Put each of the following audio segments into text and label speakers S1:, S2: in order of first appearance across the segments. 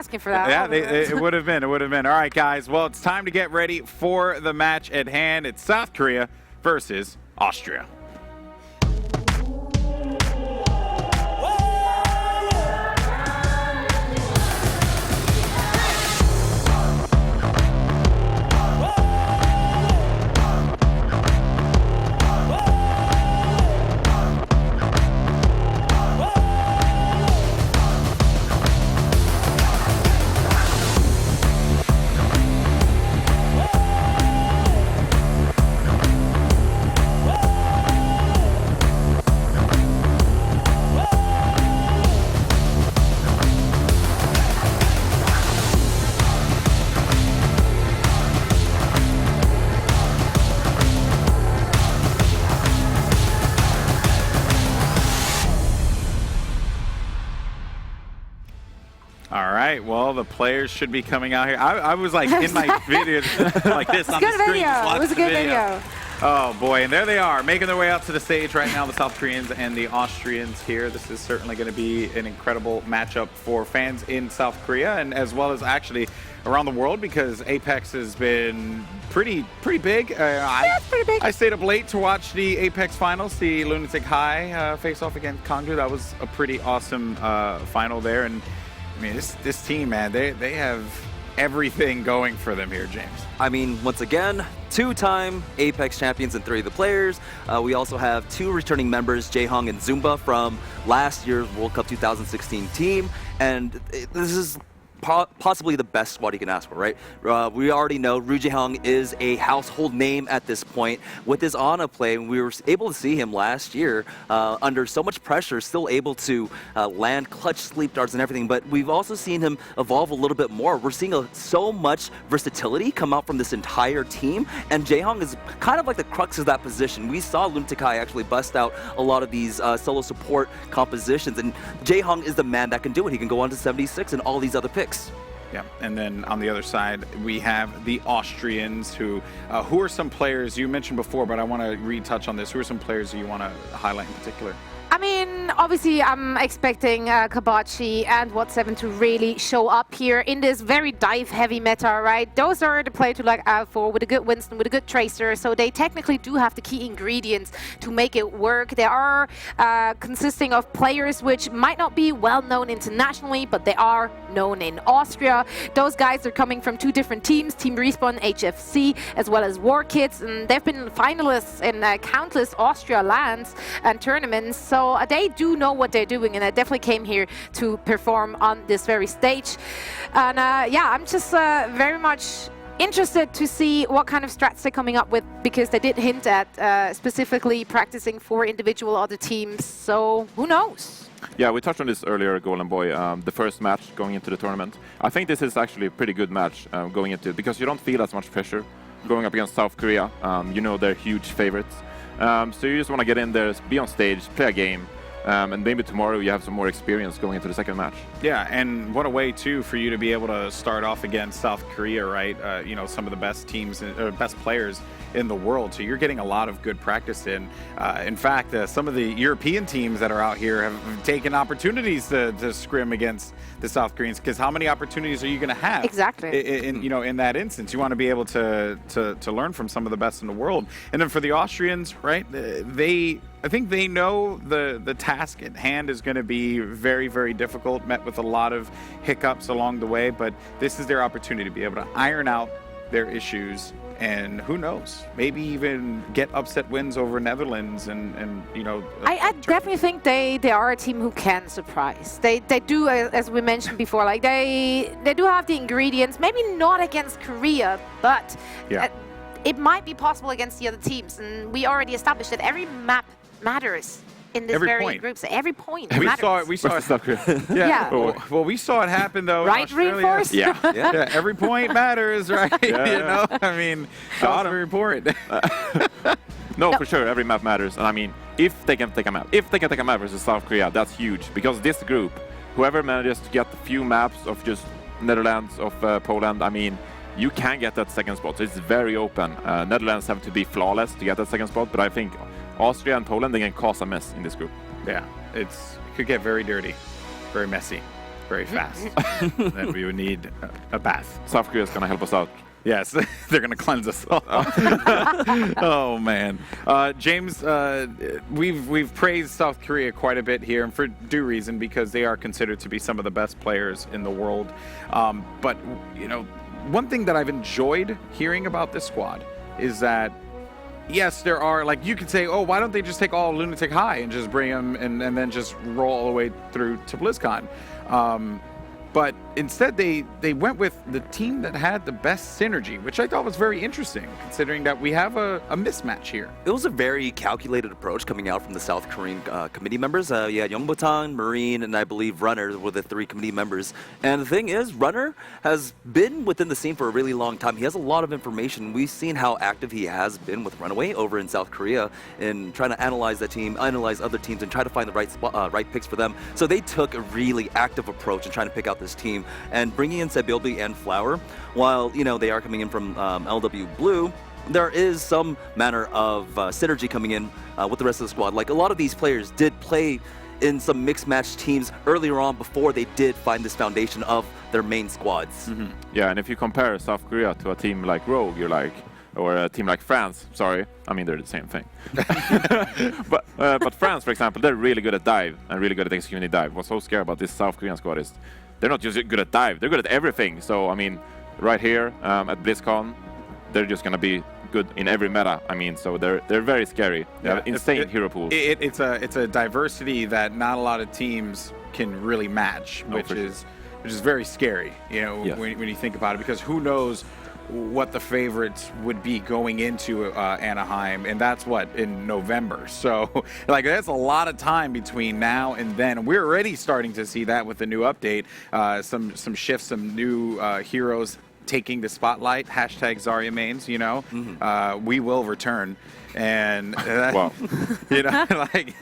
S1: asking for that.
S2: Yeah, it would have been. It would have been. All right, guys. Well, it's time to get ready for the match at hand. It's South Korea versus Austria. All right, well, the players should be coming out here. I was like in my video like this on the screen.
S1: It was a good video.
S2: Oh boy, and there they are, making their way out to the stage right now, the South Koreans and the Austrians here. This is certainly going to be an incredible matchup for fans in South Korea, and as well as actually around the world, because Apex has been pretty big.
S1: Yeah, it's pretty big.
S2: I stayed up late to watch the Apex finals, the Lunatic High face-off against Kongju. That was a pretty awesome final there, and I mean, this team, man, they have everything going for them here, James.
S3: I mean, once again, two-time Apex champions and 3 of the players. We also have 2 returning members, Jaehong and Zumba, from last year's World Cup 2016 team. And this is possibly the best squad you can ask for, right? We already know Ryu Jaehong is a household name at this point. With his Ana play, we were able to see him last year under so much pressure, still able to land clutch sleep darts and everything, but we've also seen him evolve a little bit more. We're seeing so much versatility come out from this entire team, and Jaehong is kind of like the crux of that position. We saw Lunatic High actually bust out a lot of these solo support compositions, and Jaehong is the man that can do it. He can go on to 76 and all these other picks.
S2: Yeah, and then on the other side, we have the Austrians, who are some players you mentioned before, but I want to retouch on this. Who are some players you want to highlight in particular?
S1: I mean, obviously, I'm expecting Katowice and What7 to really show up here in this very dive-heavy meta, right? Those are the players to look out for, with a good Winston, with a good Tracer, so they technically do have the key ingredients to make it work. They are consisting of players which might not be well-known internationally, but they are known in Austria. Those guys are coming from 2 different teams, Team Respawn, HFC, as well as War Kids, and they've been finalists in countless Austria LANs and tournaments, so they do know what they're doing, and they definitely came here to perform on this very stage. And yeah, I'm just very much interested to see what kind of strats they're coming up with, because they did hint at specifically practicing for individual other teams, so who knows?
S4: Yeah, we touched on this earlier, Golden Boy, the first match going into the tournament. I think this is actually a pretty good match going into it, because you don't feel as much pressure going up against South Korea. You know they're huge favorites. So you just want to get in there, be on stage, play a game, and maybe tomorrow you have some more experience going into the second match.
S2: Yeah, and what a way, too, for you to be able to start off against South Korea, right? You know, some of the best teams, best players in the world. So you're getting a lot of good practice in. In fact, some of the European teams that are out here have taken opportunities to scrim against the South Koreans, because how many opportunities are you going to have?
S1: Exactly.
S2: In that instance, you want to be able to learn from some of the best in the world. And then for the Austrians, right? I think they know the task at hand is going to be very, very difficult, met with a lot of hiccups along the way, but this is their opportunity to be able to iron out their issues, and who knows, maybe even get upset wins over Netherlands and you know.
S1: I definitely think they are a team who can surprise. They do, as we mentioned before, like they do have the ingredients, maybe not against Korea, but it might be possible against the other teams, and we already established that every map matters in this groups. Every point matters.
S2: We saw it. Yeah. Well, we saw it happen though.
S1: Right,
S2: in Australia.
S1: Reinforced?
S2: Yeah. Every point matters, right?
S4: Yeah.
S2: You know, I mean, that's very important.
S4: No, for sure, every map matters. And I mean, if they can take a map versus South Korea, that's huge, because this group, whoever manages to get a few maps of just Netherlands, of Poland, I mean, you can get that second spot. So it's very open. Netherlands have to be flawless to get that second spot, but I think Austria and Poland, they can cause a mess in this group.
S2: Yeah, it could get very dirty, very messy. very fast. Then we would need a bath.
S4: South Korea is going to help us out.
S2: Yes, they're going to cleanse us all. Oh, man. James, we've praised South Korea quite a bit here, and for due reason, because they are considered to be some of the best players in the world. But, you know, one thing that I've enjoyed hearing about this squad is that, yes, there are, like, you could say, oh, why don't they just take all Lunatic High and just bring them and then just roll all the way through to BlizzCon? But instead, they went with the team that had the best synergy, which I thought was very interesting, considering that we have a mismatch here.
S3: It was a very calculated approach coming out from the South Korean committee members. You had Yongbotang, Marine, and I believe Runner were the 3 committee members. And the thing is, Runner has been within the scene for a really long time. He has a lot of information. We've seen how active he has been with Runaway over in South Korea in trying to analyze that team, analyze other teams, and try to find the right picks for them. So they took a really active approach in trying to pick out this team. And bringing in Sebilby and Flower, while, you know, they are coming in from LW Blue, there is some manner of synergy coming in with the rest of the squad. Like, a lot of these players did play in some mixed match teams earlier on before they did find this foundation of their main squads.
S4: Mm-hmm. Yeah, and if you compare South Korea to a team like Rogue, you're like, or a team like France, sorry, I mean, they're the same thing. But France, for example, they're really good at dive and really good at executing dive. What's so scary about this South Korean squad is they're not just good at dive, they're good at everything. So, I mean, right here at BlizzCon, they're just going to be good in every meta. I mean, so they're very scary. They have insane hero pools.
S2: It's a diversity that not a lot of teams can really match, which is very scary, you know, when you think about it, because who knows what the favorites would be going into Anaheim, and that's what, in November. So, like, that's a lot of time between now and then. We're already starting to see that with the new update. Some shifts, some new heroes taking the spotlight. Hashtag Zarya mains, you know. Mm-hmm. We will return, and
S4: wow.
S2: You know, like,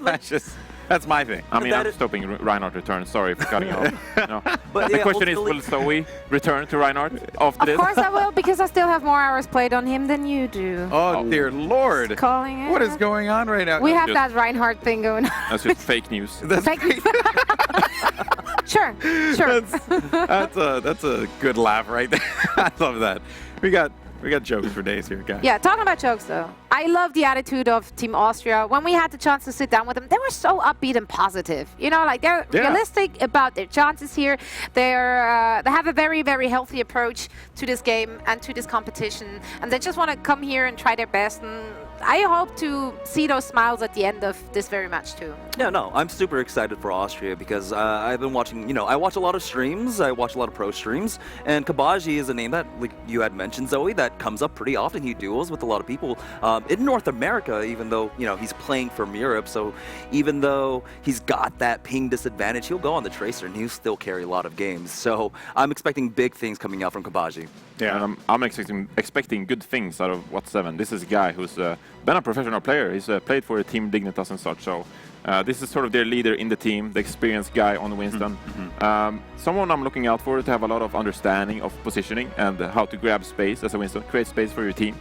S2: that's my thing.
S4: I mean, I'm just hoping Reinhardt returns. Sorry for cutting off. No. But the question is, will Zoe return to Reinhardt after this?
S1: Of course I will, because I still have more hours played on him than you do.
S2: Oh, dear Lord.
S1: Calling it.
S2: What is going on right now?
S1: We have that Reinhardt thing going on.
S4: That's just fake news.
S2: That's
S1: fake news. Sure.
S2: That's a good laugh right there. I love that. We got jokes for days here, guys.
S1: Yeah, talking about jokes, though. I love the attitude of Team Austria. When we had the chance to sit down with them, they were so upbeat and positive. You know, like, they're realistic about their chances here. They have a very, very healthy approach to this game and to this competition. And they just want to come here and try their best. And I hope to see those smiles at the end of this very match, too.
S3: Yeah, no, I'm super excited for Austria because I've been watching, you know, I watch a lot of streams, I watch a lot of pro streams, and Kabaji is a name that, like you had mentioned, Zoe, that comes up pretty often. He duels with a lot of people in North America, even though, you know, he's playing from Europe, so even though he's got that ping disadvantage, he'll go on the Tracer and he'll still carry a lot of games. So I'm expecting big things coming out from Kabaji.
S4: Yeah, and I'm expecting good things out of What7. This is a guy who's been a professional player. He's played for Team Dignitas and such, so this is sort of their leader in the team, the experienced guy on Winston. Mm-hmm. Someone I'm looking out for to have a lot of understanding of positioning and how to grab space as a Winston, create space for your team,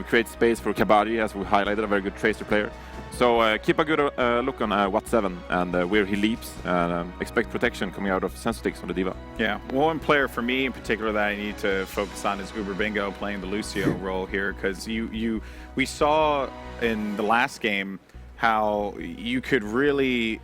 S4: create space for Kabaji, as we highlighted, a very good Tracer player. So keep a good look on What7 and where he leaps, and expect protection coming out of Sensitix on the Diva.
S2: Yeah, one player for me in particular that I need to focus on is Uber Bingo playing the Lucio role here, because we saw in the last game how it could really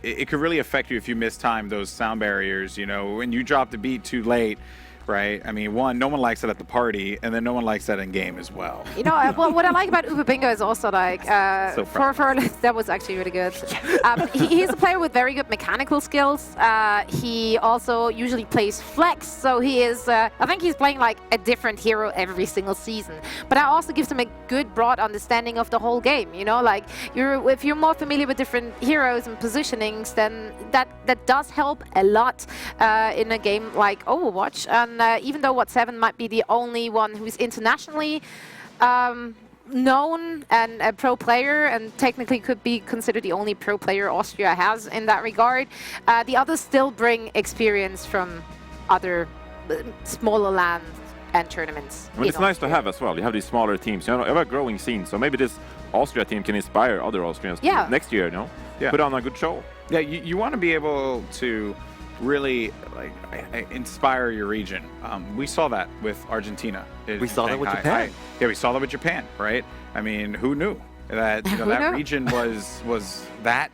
S2: affect you if you mistime those sound barriers, you know, when you drop the beat too late. Right. I mean, one, no one likes it at the party, and then no one likes that in game as well.
S1: You know, what I like about Uber Bingo is also like that was actually really good. He's a player with very good mechanical skills. He also usually plays flex, so he is. I think he's playing like a different hero every single season. But that also gives him a good broad understanding of the whole game. You know, like if you're more familiar with different heroes and positionings, then that does help a lot in a game like Overwatch. And even though What7 might be the only one who's internationally known and a pro player, and technically could be considered the only pro player Austria has in that regard, the others still bring experience from other smaller lands and tournaments.
S4: I mean, it's nice to have as well. You have these smaller teams. You know, you have a growing scene, so maybe this Austria team can inspire other Austrians to next year, you know? Yeah. Put on a good show.
S2: Yeah, you want to be able to really inspire your region. We saw that with Argentina.
S3: We saw that with Japan.
S2: Yeah, we saw that with Japan, right? I mean, who knew that that region was that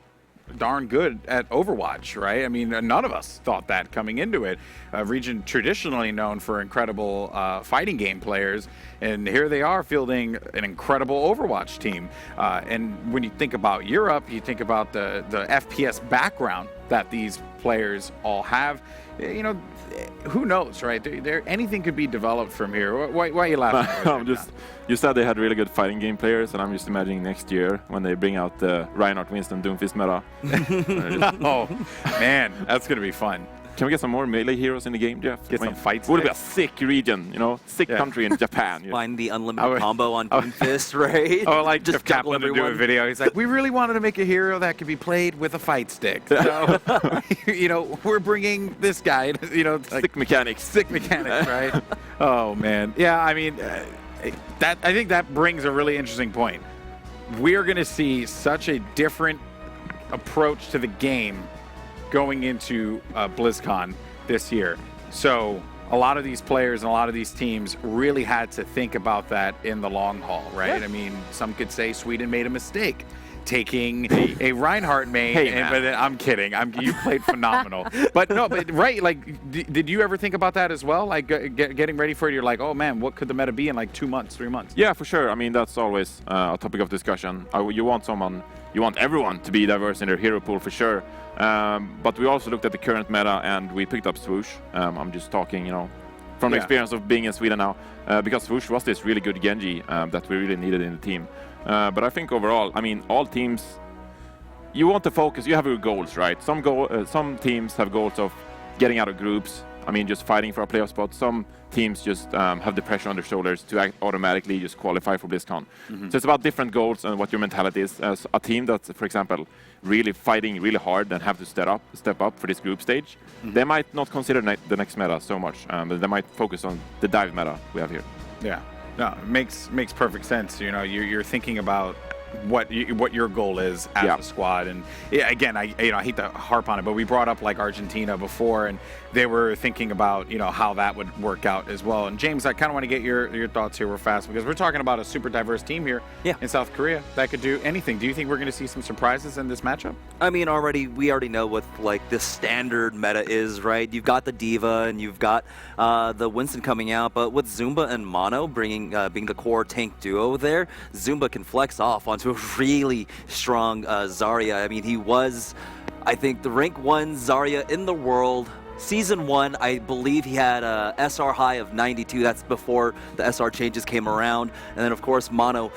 S2: darn good at Overwatch, right? I mean, none of us thought that coming into it. A region traditionally known for incredible fighting game players, and here they are fielding an incredible Overwatch team. And when you think about Europe, you think about the FPS background that these players all have. You know, who knows, right? Anything could be developed from here. Why are you laughing?
S4: You said they had really good fighting game players, and I'm just imagining next year when they bring out the Reinhardt, Winston, Doomfist meta.
S2: Oh, man, that's going to be fun.
S4: Can we get some more melee heroes in the game, Jeff?
S2: Get some fights.
S4: Would be a sick region, you know, sick country in Japan.
S3: Find the unlimited combo on Doomfist, right?
S2: Oh, like just Kaplan to do a video. He's like, we really wanted to make a hero that could be played with a fight stick. So, you know, we're bringing this guy, you know, like,
S4: sick mechanics,
S2: right? Oh man, yeah. I mean, I think that brings a really interesting point. We're going to see such a different approach to the game going into BlizzCon this year. So a lot of these players and a lot of these teams really had to think about that in the long haul, right?
S4: Yeah.
S2: I mean, some could say Sweden made a mistake taking a Reinhardt main, but I'm kidding. You played phenomenal. But right, like, did you ever think about that as well? Like, getting ready for it, you're like, oh man, what could the meta be in like 2 months, 3 months?
S4: Yeah, for sure. I mean, that's always a topic of discussion. You want everyone to be diverse in their hero pool for sure. But we also looked at the current meta and we picked up Swoosh. I'm just talking, you know, from the experience of being in Sweden now, because Swoosh was this really good Genji that we really needed in the team. But I think overall, I mean, all teams, you want to focus, you have your goals, right? Some teams have goals of getting out of groups, I mean, just fighting for a playoff spot. Some teams just have the pressure on their shoulders to automatically just qualify for BlizzCon. So it's about different goals and what your mentality is. As a team that's, for example, really fighting really hard and have to step up for this group stage, they might not consider the next meta so much. They might focus on the dive meta we have here.
S2: Yeah. No, it makes perfect sense. You know, you're thinking about what your goal is as a squad, and again, I hate to harp on it, but we brought up like Argentina before, and they were thinking about how that would work out as well. And James, I kind of want to get your thoughts here real fast, because we're talking about a super diverse team here in South Korea that could do anything. Do you think we're going to see some surprises in this matchup?
S3: I mean, we already know what like the standard meta is, right? You've got the Diva and you've got the Winston coming out, but with Zumba and Mono being the core tank duo there, Zumba can flex off onto a really strong Zarya. I mean, he was, I think, the rank 1 Zarya in the world. Season 1, I believe he had a SR high of 92. That's before the SR changes came around. And then, of course, Mono.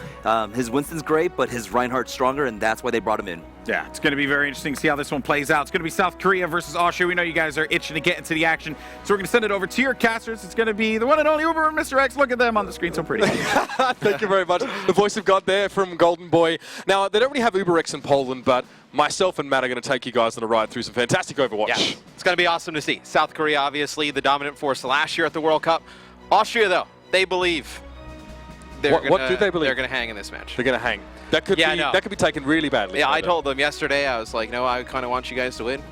S3: His Winston's great, but his Reinhardt's stronger, and that's why they brought him in.
S2: Yeah, it's going to be very interesting to see how this one plays out. It's going to be South Korea versus Austria. We know you guys are itching to get into the action, so we're going to send it over to your casters. It's going to be the one and only Uber and Mr. X. Look at them on the screen, so pretty.
S5: Thank you very much. The voice of God there from Golden Boy. Now, they don't really have Uber X in Poland, but myself and Matt are going to take you guys on a ride through some fantastic Overwatch.
S6: Yeah, it's going to be awesome to see. South Korea, obviously, the dominant force last year at the World Cup. Austria, though, they believe.
S5: What do they believe?
S6: They're going to hang in this match.
S5: They're going to hang. That could be taken really badly.
S6: Yeah, I told them yesterday, I was like, no, I kind of want you guys to win.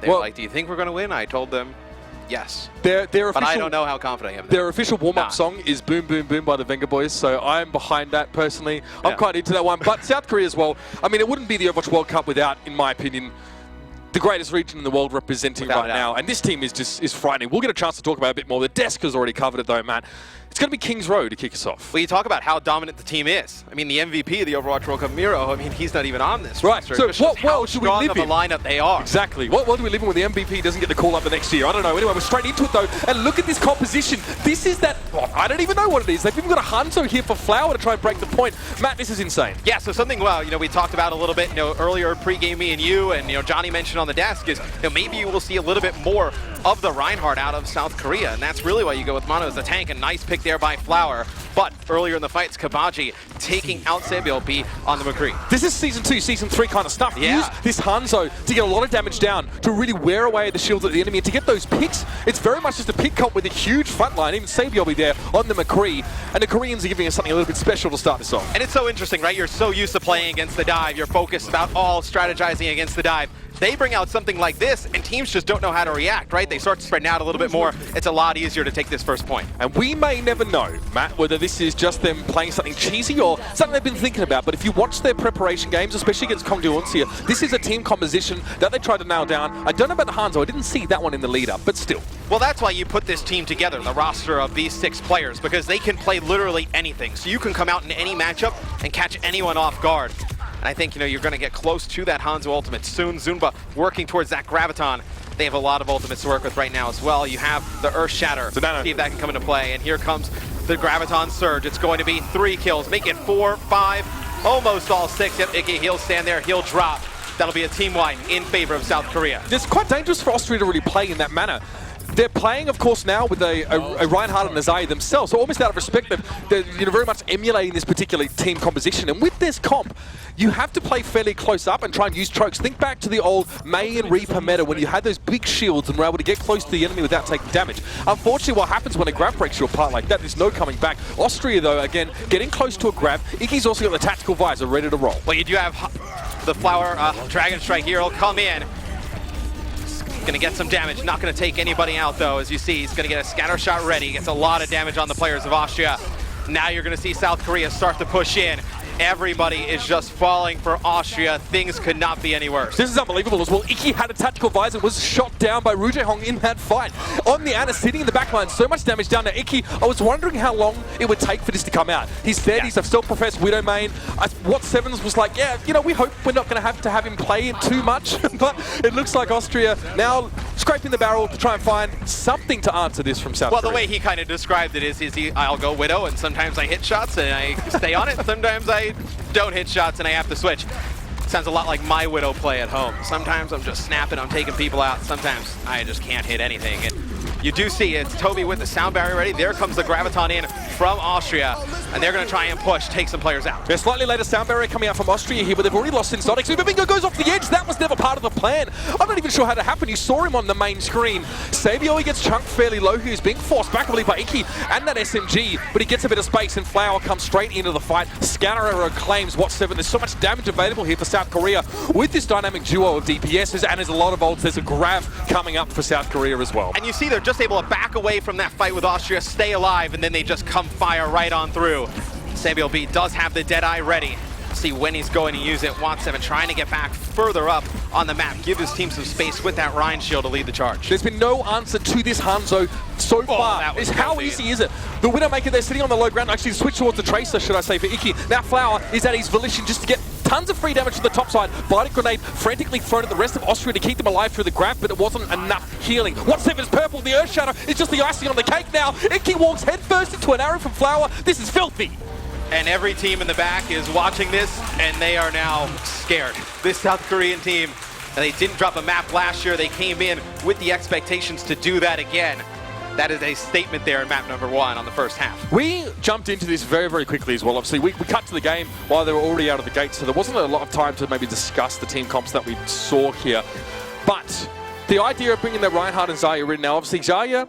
S6: They were like, do you think we're going to win? I told them, yes. But I don't know how confident I am.
S5: Their official warm-up song is Boom Boom Boom by the Venga Boys, so I'm behind that personally. I'm quite into that one. But South Korea as well, I mean, it wouldn't be the Overwatch World Cup without, in my opinion, the greatest region in the world representing right now. And this team is frightening. We'll get a chance to talk about it a bit more. The desk has already covered it though, Matt. It's going to be King's Row to kick us off.
S6: Well, you talk about how dominant the team is. I mean, the MVP of the Overwatch World Cup, Miro, I mean, he's not even on this.
S5: Right, so what world should we live in?
S6: How strong of a lineup they are.
S5: Exactly. What world do we live in when the MVP doesn't get the call up the next year? I don't know. Anyway, we're straight into it, though. And look at this composition. This is that... Oh, I don't even know what it is. They've even got a Hanzo here for Flower to try and break the point. Matt, this is insane.
S6: Yeah, so something, we talked about a little bit, earlier pre-game, me and you, and, Johnny mentioned on the desk is, maybe you will see a little bit more of the Reinhardt out of South Korea, and that's really why you go with Mono as the tank. A nice pick there by Flower. But earlier in the fights, Kabaji taking out Sebiolpi on the McCree.
S5: This is Season 2, Season 3 kind of stuff.
S6: Yeah.
S5: Use this Hanzo to get a lot of damage down, to really wear away the shields of the enemy, and to get those picks. It's very much just a pick comp with a huge front line. Even Sebiolpi there on the McCree. And the Koreans are giving us something a little bit special to start this off.
S6: And it's so interesting, right? You're so used to playing against the dive. You're focused about all strategizing against the dive. they bring out something like this, and teams just don't know how to react, right? They start spreading out a little bit more. It's a lot easier to take this first point.
S5: And we may never know, Matt, whether this is just them playing something cheesy or something they've been thinking about. But if you watch their preparation games, especially against Katowice, this is a team composition that they tried to nail down. I don't know about the Hanzo. I didn't see that one in the lead-up, but still.
S6: Well, that's why you put this team together, the roster of these 6 players, because they can play literally anything. So you can come out in any matchup and catch anyone off guard. And I think, you're going to get close to that Hanzo ultimate soon. Zumba working towards that Graviton. They have a lot of ultimates to work with right now as well. You have the Earth Shatter. See if that can come into play. And here comes the Graviton Surge. It's going to be 3 kills. Make it 4, 5, almost all 6. Yep, Icky, he'll stand there. He'll drop. That'll be a team wipe in favor of South Korea.
S5: It's quite dangerous for Austria to really play in that manner. They're playing, of course, now with a Reinhardt and a Zaya themselves, so almost out of respect, they're very much emulating this particular team composition. And with this comp, you have to play fairly close up and try and use chokes. Think back to the old Mei and Reaper meta when you had those big shields and were able to get close to the enemy without taking damage. Unfortunately, what happens when a grab breaks you apart like that, there's no coming back. Austria, though, again, getting close to a grab. Icky's also got the tactical visor ready to roll.
S6: Well, you do have the Flower Dragon Strike here. He'll come in. Gonna get some damage, not gonna take anybody out though. As you see, he's gonna get a scatter shot ready, gets a lot of damage on the players of Austria. Now you're gonna see South Korea start to push in. Everybody is just falling for Austria. Things could not be any worse.
S5: This is unbelievable as well. Icky had a tactical visor, was shot down by Rujehong in that fight. On the Ana, sitting in the backline, so much damage down to Icky. I was wondering how long it would take for this to come out. He's dead, he's a self-professed Widow main. What Sevens was like, yeah, we hope we're not going to have him play it too much. But it looks like Austria now scraping the barrel to try and find something to answer this from South Korea.
S6: Well, the way he kind of described it is I'll go Widow, and sometimes I hit shots and I stay on it. Sometimes I don't hit shots and I have to switch. Sounds a lot like my Widow play at home. Sometimes I'm just snapping, I'm taking people out. Sometimes I just can't hit anything. And you do see it's Toby with the sound barrier ready. There comes the Graviton in from Austria, and they're going to try and push, take some players out.
S5: There's slightly later sound barrier coming out from Austria here, but they've already lost Exotic. So Bingo goes off the edge. That was never part of the plan. I'm not even sure how that happened. You saw him on the main screen. Sabio, he gets chunked fairly low. He's being forced back, I believe, by Icky and that SMG, but he gets a bit of space, and Flower comes straight into the fight. Scatterer claims What 7. There's so much damage available here for South Korea with this dynamic duo of DPSs, and there's a lot of ults. There's a grab coming up for South Korea as well.
S6: And you see they're just able to back away from that fight with Austria, stay alive, and then they just come fire right on through. Sabio B does have the Deadeye ready. See when he's going to use it. Want7 trying to get back further up on the map, give his team some space with that Rhine shield to lead the charge.
S5: There's been no answer to this Hanzo so far. How easy is it? The Widowmaker, they're sitting on the low ground, actually switch towards the Tracer, should I say, for Icky. Now Flower is at his volition just to get tons of free damage to the top side. Biting Grenade frantically thrown at the rest of Austria to keep them alive through the grab, but it wasn't enough healing. What 7's purple, the Earth Shadow is just the icing on the cake now. Icky walks headfirst into an arrow from Flower. This is filthy.
S6: And every team in the back is watching this, and they are now scared. This South Korean team, they didn't drop a map last year. They came in with the expectations to do that again. That is a statement there in map number 1 on the first half.
S5: We jumped into this very, very quickly as well. Obviously, we cut to the game while they were already out of the gate, so there wasn't a lot of time to maybe discuss the team comps that we saw here. But the idea of bringing the Reinhardt and Zaya in now, obviously Zaya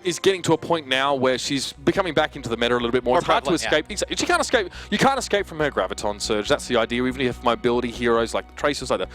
S5: is getting to a point now where she's becoming back into the meta a little bit more. It's hard to escape. Yeah. She can't escape. You can't escape from her Graviton Surge. That's the idea. Even if you have mobility heroes like the Tracers, like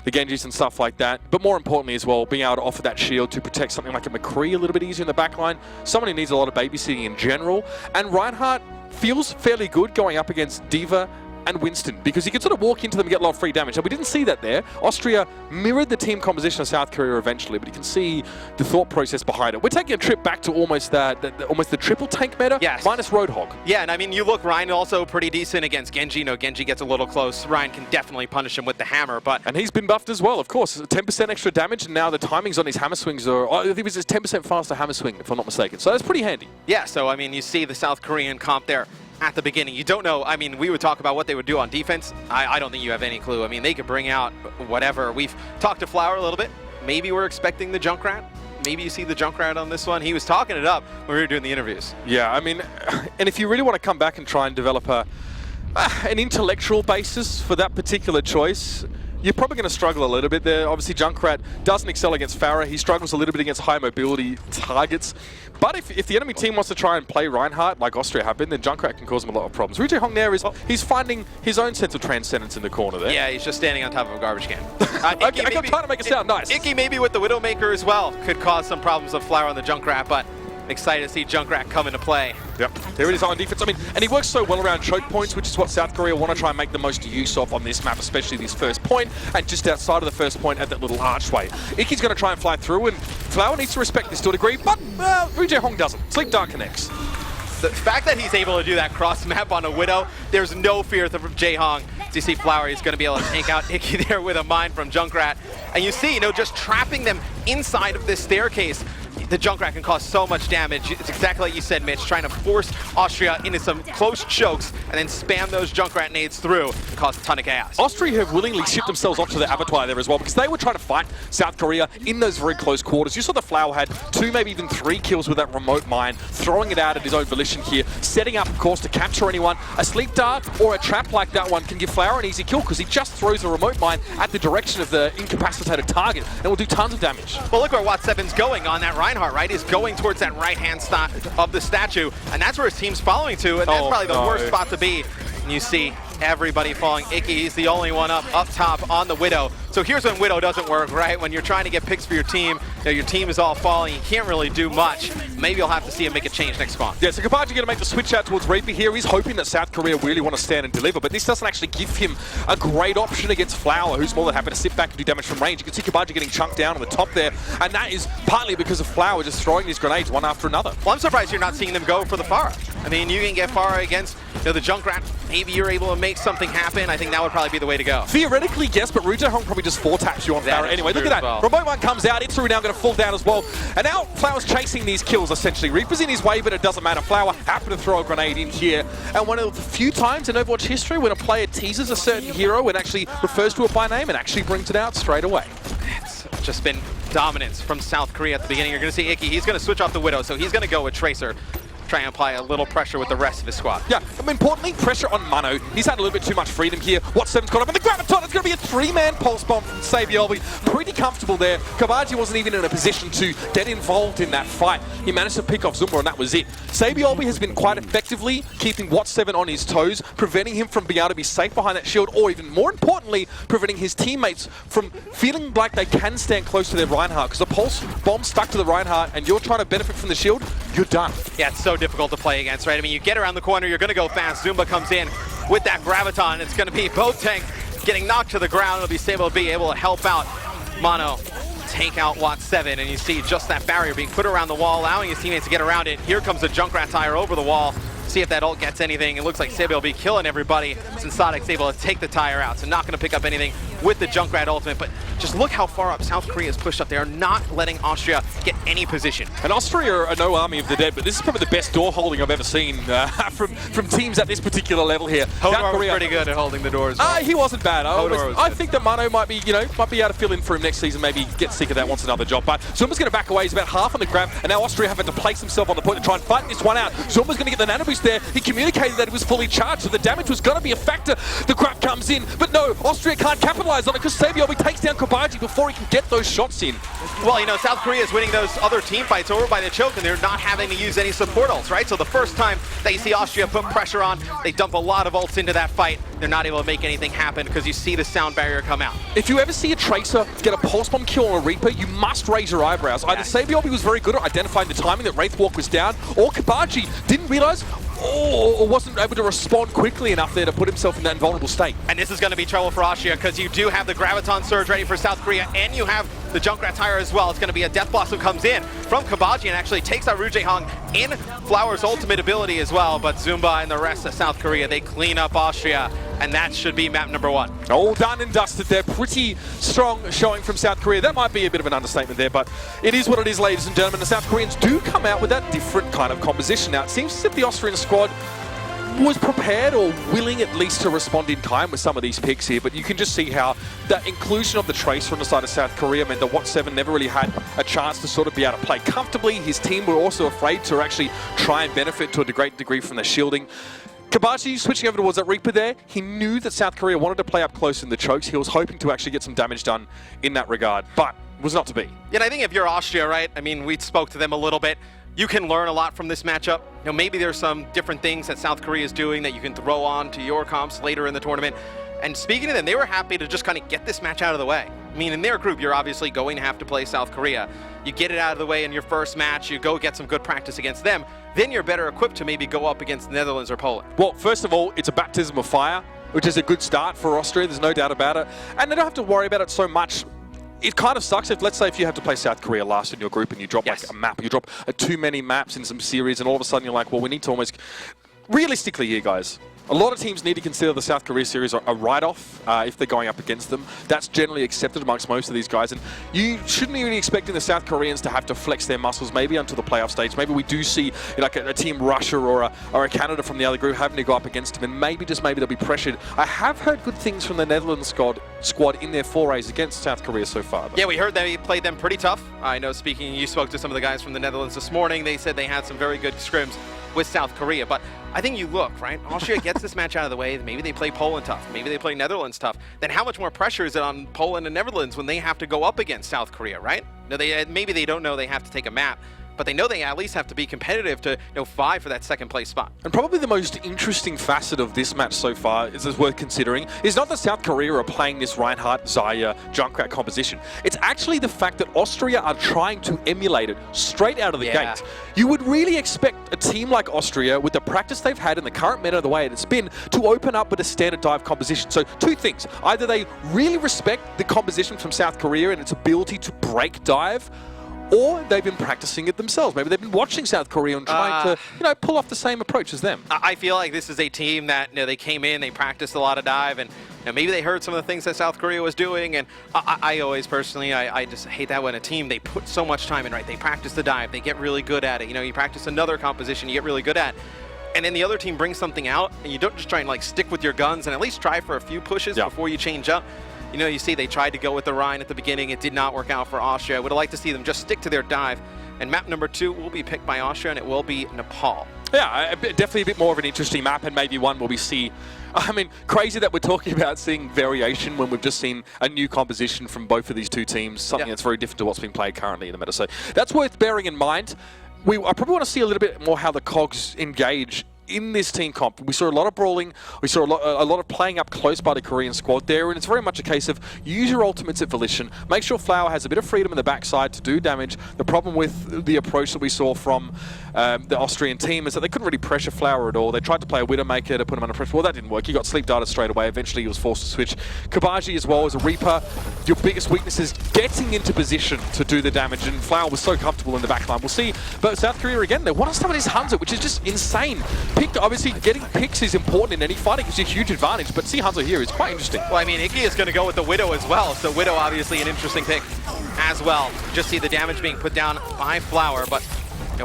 S5: the Genjis and stuff like that. But more importantly as well, being able to offer that shield to protect something like a McCree a little bit easier in the backline. Someone who needs a lot of babysitting in general. And Reinhardt feels fairly good going up against Diva and Winston, because he could sort of walk into them and get a lot of free damage. And we didn't see that there. Austria mirrored the team composition of South Korea eventually, but you can see the thought process behind it. We're taking a trip back to almost the triple tank meta,
S6: yes,
S5: minus Roadhog.
S6: Yeah, and I mean, you look, Ryan also pretty decent against Genji. No, Genji gets a little close. Ryan can definitely punish him with the hammer, but...
S5: And he's been buffed as well, of course. 10% extra damage, and now the timings on his hammer swings are... I think it was 10% faster hammer swing, if I'm not mistaken. So that's pretty handy.
S6: Yeah, so I mean, you see the South Korean comp there at the beginning. You don't know, I mean, we would talk about what they would do on defense. I don't think you have any clue. I mean, they could bring out whatever. We've talked to Flower a little bit. Maybe we're expecting the Junkrat. Maybe you see the Junkrat on this one. He was talking it up when we were doing the interviews.
S5: Yeah, I mean, and if you really want to come back and try and develop an intellectual basis for that particular choice, You're probably going to struggle a little bit there. Obviously, Junkrat doesn't excel against Farah. He struggles a little bit against high mobility targets. But if the enemy team wants to try and play Reinhardt like Austria have been, then Junkrat can cause them a lot of problems. Rujay Hong there he's finding his own sense of transcendence in the corner there.
S6: Yeah, he's just standing on top of a garbage can.
S5: I'm trying to make it sound nice.
S6: Icky maybe with the Widowmaker as well could cause some problems of Flower on the Junkrat, but excited to see Junkrat come into play.
S5: Yep, there it is on defense. I mean, and he works so well around choke points, which is what South Korea want to try and make the most use of on this map, especially this first point, and just outside of the first point at that little archway. Icky's going to try and fly through, and Flower needs to respect this to a degree, but Rujay Hong doesn't. Sleep Dark connects.
S6: The fact that he's able to do that cross map on a Widow, there's no fear from Jae Hong. As you see Flower, he's going to be able to take out Icky there with a mine from Junkrat. And you see, just trapping them inside of this staircase, the Junkrat can cause so much damage. It's exactly like you said, Mitch, trying to force Austria into some close chokes and then spam those Junkrat nades through and cause a ton of chaos.
S5: Austria have willingly shipped themselves off to the abattoir there as well because they were trying to fight South Korea in those very close quarters. You saw the Flower had 2, maybe even 3 kills with that remote mine, throwing it out at his own volition here, setting up, of course, to capture anyone. A sleep dart or a trap like that one can give Flower an easy kill because he just throws a remote mine at the direction of the incapacitated target and will do tons of damage.
S6: Well, look where Wat7's going on that Reinhardt, right? He's going towards that right-hand side of the statue, and that's where his team's following to, and that's probably the worst spot to be. And you see everybody falling. Icky, he's the only one up top on the Widow. So here's when Widow doesn't work, right? When you're trying to get picks for your team, your team is all falling, you can't really do much. Maybe you'll have to see him make a change next spawn.
S5: Yeah, so Kabaji going to make the switch out towards Reaper here. He's hoping that South Korea really want to stand and deliver, but this doesn't actually give him a great option against Flower, who's more than happy to sit back and do damage from range. You can see Kabaji getting chunked down on the top there, and that is partly because of Flower just throwing these grenades one after another.
S6: Well, I'm surprised you're not seeing them go for the Farah. I mean, you can get Farah against the Junkrat. Maybe you're able to make something happen. I think that would probably be the way to go.
S5: Theoretically, yes, but Rujay Hong probably just 4-taps you on Farah anyway. Look at that.
S6: Well.
S5: Remote one comes out. It's now going to fall down as well. And now Flower's chasing these kills, essentially. Reaper's in his way, but it doesn't matter. Flower happened to throw a grenade in here. And one of the few times in Overwatch history when a player teases a certain hero and actually refers to it by name and actually brings it out straight away.
S6: It's just been dominance from South Korea at the beginning. You're going to see Icky. He's going to switch off the Widow, so he's going to go with Tracer. Try and apply a little pressure with the rest of his squad.
S5: Yeah, importantly, pressure on Mano. He's had a little bit too much freedom here. Wat7's got up, and the Graviton, it's going to be a 3-man pulse bomb from Sabiolbi. Pretty comfortable there. Kabaji wasn't even in a position to get involved in that fight. He managed to pick off Zumba, and that was it. Sabiolbi has been quite effectively keeping Wat7 on his toes, preventing him from being able to be safe behind that shield, or even more importantly, preventing his teammates from feeling like they can stand close to their Reinhardt, because the pulse bomb stuck to the Reinhardt, and you're trying to benefit from the shield, you're done.
S6: Yeah, it's so difficult to play against, right? I mean, you get around the corner, you're going to go fast. Zumba comes in with that Graviton. It's going to be both tanks getting knocked to the ground. It'll be able to help out Mono take out Wat7, and you see just that barrier being put around the wall, allowing his teammates to get around it. Here comes a Junkrat tire over the wall. See if that ult gets anything. It looks like Sabi will be killing everybody since Sadek's able to take the tire out. So not going to pick up anything with the Junkrat ultimate, but just look how far up South Korea is pushed up. They are not letting Austria get any position.
S5: And Austria are no army of the dead, but this is probably the best door holding I've ever seen from teams at this particular level here.
S6: Hodor was pretty good at holding the doors.
S5: He wasn't bad. I think that Mano might be able to fill in for him next season, maybe get sick of that, wants another job. But Zumba's going to back away. He's about half on the grab, and now Austria having to place himself on the point to try and fight this one out. Zumba's going to get the nano boost there. He communicated that it was fully charged, so the damage was going to be a factor. The grab comes in, but no, Austria can't capitalize on it because Sabiolbi takes down Kabaji before he can get those shots in.
S6: Well, South Korea is winning those other team fights over by the choke, and they're not having to use any support ults, right? So the first time that you see Austria put pressure on, they dump a lot of ults into that fight. They're not able to make anything happen because you see the sound barrier come out.
S5: If you ever see a Tracer get a pulse bomb kill on a Reaper, you must raise your eyebrows. Either Sabiolbi was very good at identifying the timing that Wraithwalk was down, or Kabaji didn't realize or wasn't able to respond quickly enough there to put himself in that invulnerable state.
S6: And this is going to be trouble for Austria because you do have the Graviton Surge ready for South Korea, and you have the Junkrat Tire as well. It's going to be a Death Blossom comes in from Kabaji and actually takes out Rujay Hong in Flower's ultimate ability as well. But Zumba and the rest of South Korea, they clean up Austria, and that should be map number 1.
S5: All done and dusted there. Pretty strong showing from South Korea. That might be a bit of an understatement there, but it is what it is, ladies and gentlemen. The South Koreans do come out with that different kind of composition. Now, it seems as if the Austrian squad was prepared or willing at least to respond in time with some of these picks here, but you can just see how the inclusion of the Tracer on the side of South Korea meant that Wat7 never really had a chance to sort of be able to play comfortably. His team were also afraid to actually try and benefit to a great degree from the shielding. Kabachi switching over towards that Reaper there, he knew that South Korea wanted to play up close in the chokes. He was hoping to actually get some damage done in that regard, but was not to be.
S6: Yeah, and I think if you're Austria, right, I mean, we spoke to them a little bit. You can learn a lot from this matchup. You know, maybe there's some different things that South Korea is doing that you can throw on to your comps later in the tournament. And speaking to them, they were happy to just kind of get this match out of the way. I mean, in their group, you're obviously going to have to play South Korea. You get it out of the way in your first match, you go get some good practice against them, then you're better equipped to maybe go up against the Netherlands or Poland.
S5: Well, first of all, it's a baptism of fire, which is a good start for Austria, there's no doubt about it. And they don't have to worry about it so much. It kind of sucks if, let's say, if you have to play South Korea last in your group and you drop like a map, you drop too many maps in some series, and all of a sudden you're like, well, we need to almost... Realistically here, guys, a lot of teams need to consider the South Korea series a write-off if they're going up against them. That's generally accepted amongst most of these guys, and you shouldn't even be expecting the South Koreans to have to flex their muscles maybe until the playoff stage. Maybe we do see like a team Russia or a Canada from the other group having to go up against them, and maybe, just maybe, they'll be pressured. I have heard good things from the Netherlands squad in their forays against South Korea so far, though.
S6: Yeah, we heard they played them pretty tough. I know, you spoke to some of the guys from the Netherlands this morning. They said they had some very good scrims with South Korea, but I think you look, right? Austria gets this match out of the way. Maybe they play Poland tough. Maybe they play Netherlands tough. Then how much more pressure is it on Poland and Netherlands when they have to go up against South Korea, right? No, maybe they don't know they have to take a map, but they know they at least have to be competitive to vie for that second place spot.
S5: And probably the most interesting facet of this match so far is worth considering is not that South Korea are playing this Reinhardt, Zarya, Junkrat composition. It's actually the fact that Austria are trying to emulate it straight out of the gate. You would really expect a team like Austria, with the practice they've had in the current meta the way it's been, to open up with a standard dive composition. So two things. Either they really respect the composition from South Korea and its ability to break dive, or they've been practicing it themselves. Maybe they've been watching South Korea and trying to, pull off the same approach as them.
S6: I feel like this is a team that, they came in, they practiced a lot of dive, and maybe they heard some of the things that South Korea was doing. And I always personally, I just hate that when a team, they put so much time in, right? They practice the dive, they get really good at it. You practice another composition, you get really good at it. And then the other team brings something out, and you don't just try and stick with your guns and at least try for a few pushes before you change up. You see they tried to go with the Rhine at the beginning. It did not work out for Austria. I would have liked to see them just stick to their dive. And map number 2 will be picked by Austria, and it will be Nepal.
S5: Yeah, definitely a bit more of an interesting map, and maybe one where we see... I mean, crazy that we're talking about seeing variation when we've just seen a new composition from both of these two teams, something that's very different to what's being played currently in the meta. So that's worth bearing in mind. I probably want to see a little bit more how the cogs engage in this team comp. We saw a lot of brawling, we saw a lot of playing up close by the Korean squad there, and it's very much a case of use your ultimates at Volition, make sure Flower has a bit of freedom in the backside to do damage. The problem with the approach that we saw from the Austrian team is that they couldn't really pressure Flower at all. They tried to play a Widowmaker to put him under pressure. Well, that didn't work. He got sleep darted straight away. Eventually he was forced to switch. Kabaji as well as a Reaper. Your biggest weakness is getting into position to do the damage, and Flower was so comfortable in the backline. We'll see, but South Korea again, they want to start with this Hanzo, which is just insane. Obviously, getting picks is important in any fight. It gives you a huge advantage, but see Hanzo here is quite interesting.
S6: Well, I mean, Icky is going to go with the Widow as well, so Widow obviously an interesting pick as well. Just see the damage being put down by Flower, but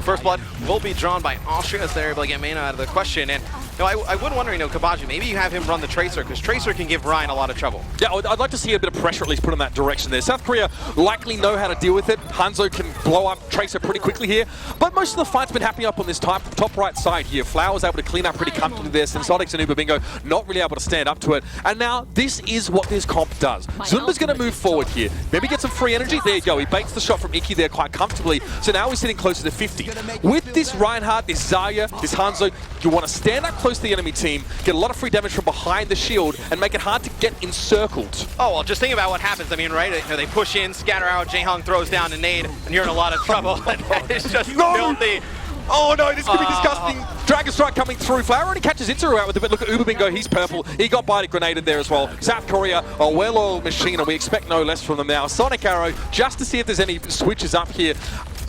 S6: first blood will be drawn by Austria as they're able to get Mana out of the question. And I would wonder, Kabaji, maybe you have him run the Tracer, because Tracer can give Ryan a lot of trouble.
S5: Yeah, I'd like to see a bit of pressure at least put in that direction there. South Korea likely know how to deal with it. Hanzo can blow up Tracer pretty quickly here, but most of the fight's been happening up on this top right side here. Flower's able to clean up pretty comfortably there. Sensotics and Uber Bingo not really able to stand up to it. And now this is what this comp does. Zumba's going to move forward here. Maybe get some free energy. There you go. He baits the shot from Icky there quite comfortably. So now we're sitting closer to 50. With this Reinhardt, this Zarya, this Hanzo, you want to stand up close to the enemy team, get a lot of free damage from behind the shield, and make it hard to get encircled.
S6: Oh, well, just think about what happens. I mean, right? They push in, scatter out, Jaehong throws down a nade, and you're in a lot of trouble. It's just filthy.
S5: Oh no, this could be disgusting. Dragon Strike coming through. Flower already catches Itzeru out with a bit. Look at Uber Bingo, he's purple. He got grenaded there as well. South Korea, a well-oiled machine, and we expect no less from them now. Sonic Arrow, just to see if there's any switches up here.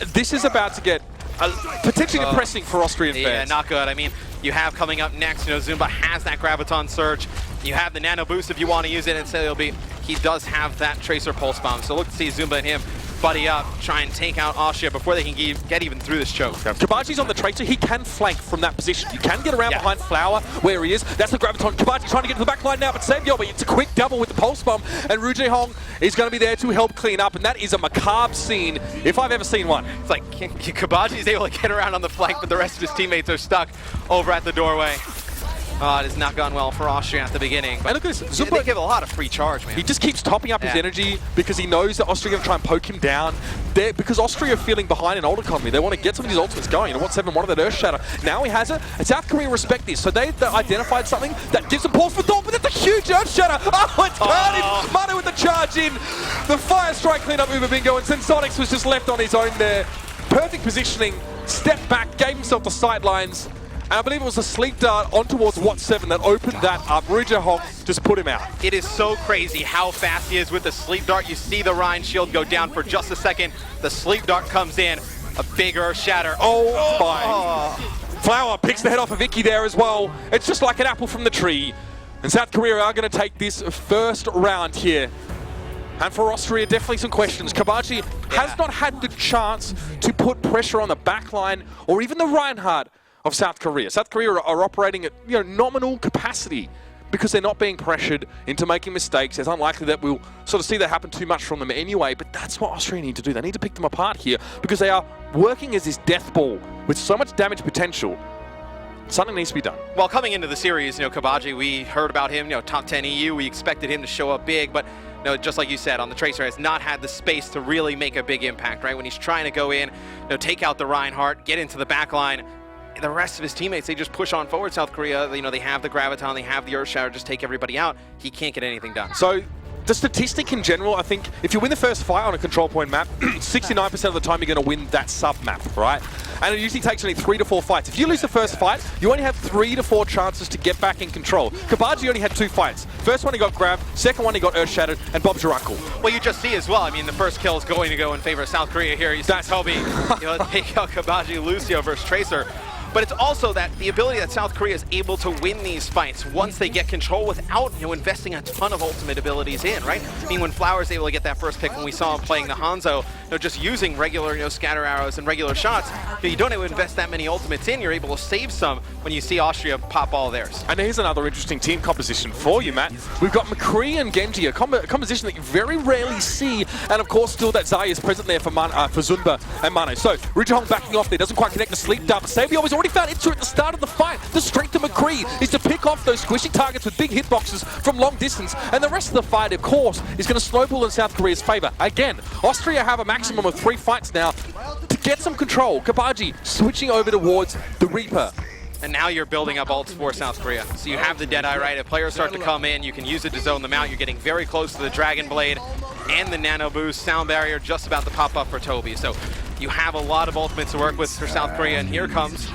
S5: This is about to get potentially depressing for Austrian fans.
S6: Yeah, not good. I mean, you have coming up next, Zumba has that Graviton Surge. You have the Nano Boost if you want to use it, and so he does have that Tracer Pulse Bomb. So look to see Zumba and him buddy up, try and take out Austria before they can get even through this choke.
S5: Kabaji's on the Tracer. He can flank from that position. You can get around behind Flower where he is. That's the Graviton. Kabaji trying to get to the back line now, but Savior, but it's a quick double with the Pulse Bomb, and Ru Jaehong is going to be there to help clean up, and that is a macabre scene if I've ever seen one.
S6: It's like Kabaji's able to get around on the flank, but the rest of his teammates are stuck over at the doorway. It has not gone well for Austria at the beginning. But
S5: And look at this.
S6: they give a lot of free charge, man.
S5: He just keeps topping up his energy because he knows that Austria are going to try and poke him down. Because Austria are feeling behind in old economy. They want to get some of these ultimates going. And what's 7 one of that Earth Shatter. Now he has it. And South Korea respect this. So they've identified something that gives them pause for thought. But that's a huge Earth Shatter. Oh, it's carnage. Manu with the charge in. The Fire Strike cleaned up Uber Bingo. And Sensonics was just left on his own there. Perfect positioning. Stepped back. Gave himself the sidelines. And I believe it was a sleep dart on towards Watt 7 that opened that up. Ruja Hong just put him out.
S6: It is so crazy how fast he is with the sleep dart. You see the Rhine shield go down for just a second. The sleep dart comes in. A big Earth Shatter.
S5: Oh my. Flower picks the head off of Vicky there as well. It's just like an apple from the tree. And South Korea are going to take this first round here. And for Austria, definitely some questions. Kabaji has not had the chance to put pressure on the backline or even the Reinhardt of South Korea. South Korea are operating at nominal capacity because they're not being pressured into making mistakes. It's unlikely that we'll sort of see that happen too much from them anyway, but that's what Austria need to do. They need to pick them apart here because they are working as this death ball with so much damage potential. Something needs to be done.
S6: Well, coming into the series, Kabaji, we heard about him, top 10 EU. We expected him to show up big, but just like you said, on the Tracer has not had the space to really make a big impact, right? When he's trying to go in, take out the Reinhardt, get into the back line, the rest of his teammates, they just push on forward. South Korea, they have the Graviton, they have the Earth Shatter, just take everybody out. He can't get anything done.
S5: So the statistic in general, I think, if you win the first fight on a control point map, 69% of the time you're going to win that sub-map, right? And it usually takes only 3 to 4 fights. If you lose the first fight, you only have 3 to 4 chances to get back in control. Kabaji only had 2 fights. First one he got grabbed, second one he got earth-shattered, and Bob's your uncle.
S6: Well, you just see as well, the first kill is going to go in favor of South Korea here. You see Toby, take out Kabaji, Lucio versus Tracer. But it's also that the ability that South Korea is able to win these fights once they get control without investing a ton of ultimate abilities in, right? When Flower's able to get that first pick, when we saw him playing the Hanzo, just using regular scatter arrows and regular shots, you don't have to invest that many ultimates in. You're able to save some when you see Austria pop all theirs.
S5: And here's another interesting team composition for you, Matt. We've got McCree and Genji, a composition that you very rarely see, and of course still that Zai is present there for Zunba and Mane. So Rijong backing off there, doesn't quite connect the sleep dart, but Sabio has already found into it at the start of the fight. The strength of McCree is to pick off those squishy targets with big hitboxes from long distance, and the rest of the fight, of course, is going to snowball in South Korea's favor. Again, Austria have a maximum of 3 fights now to get some control. Kabaji switching over towards the Reaper.
S6: And now you're building up ults for South Korea. So you have the Deadeye, right? If players start to come in, you can use it to zone them out. You're getting very close to the Dragon Blade and the Nano Boost. Sound Barrier just about to pop up for Toby. So you have a lot of ultimates to work with for South Korea. And here comes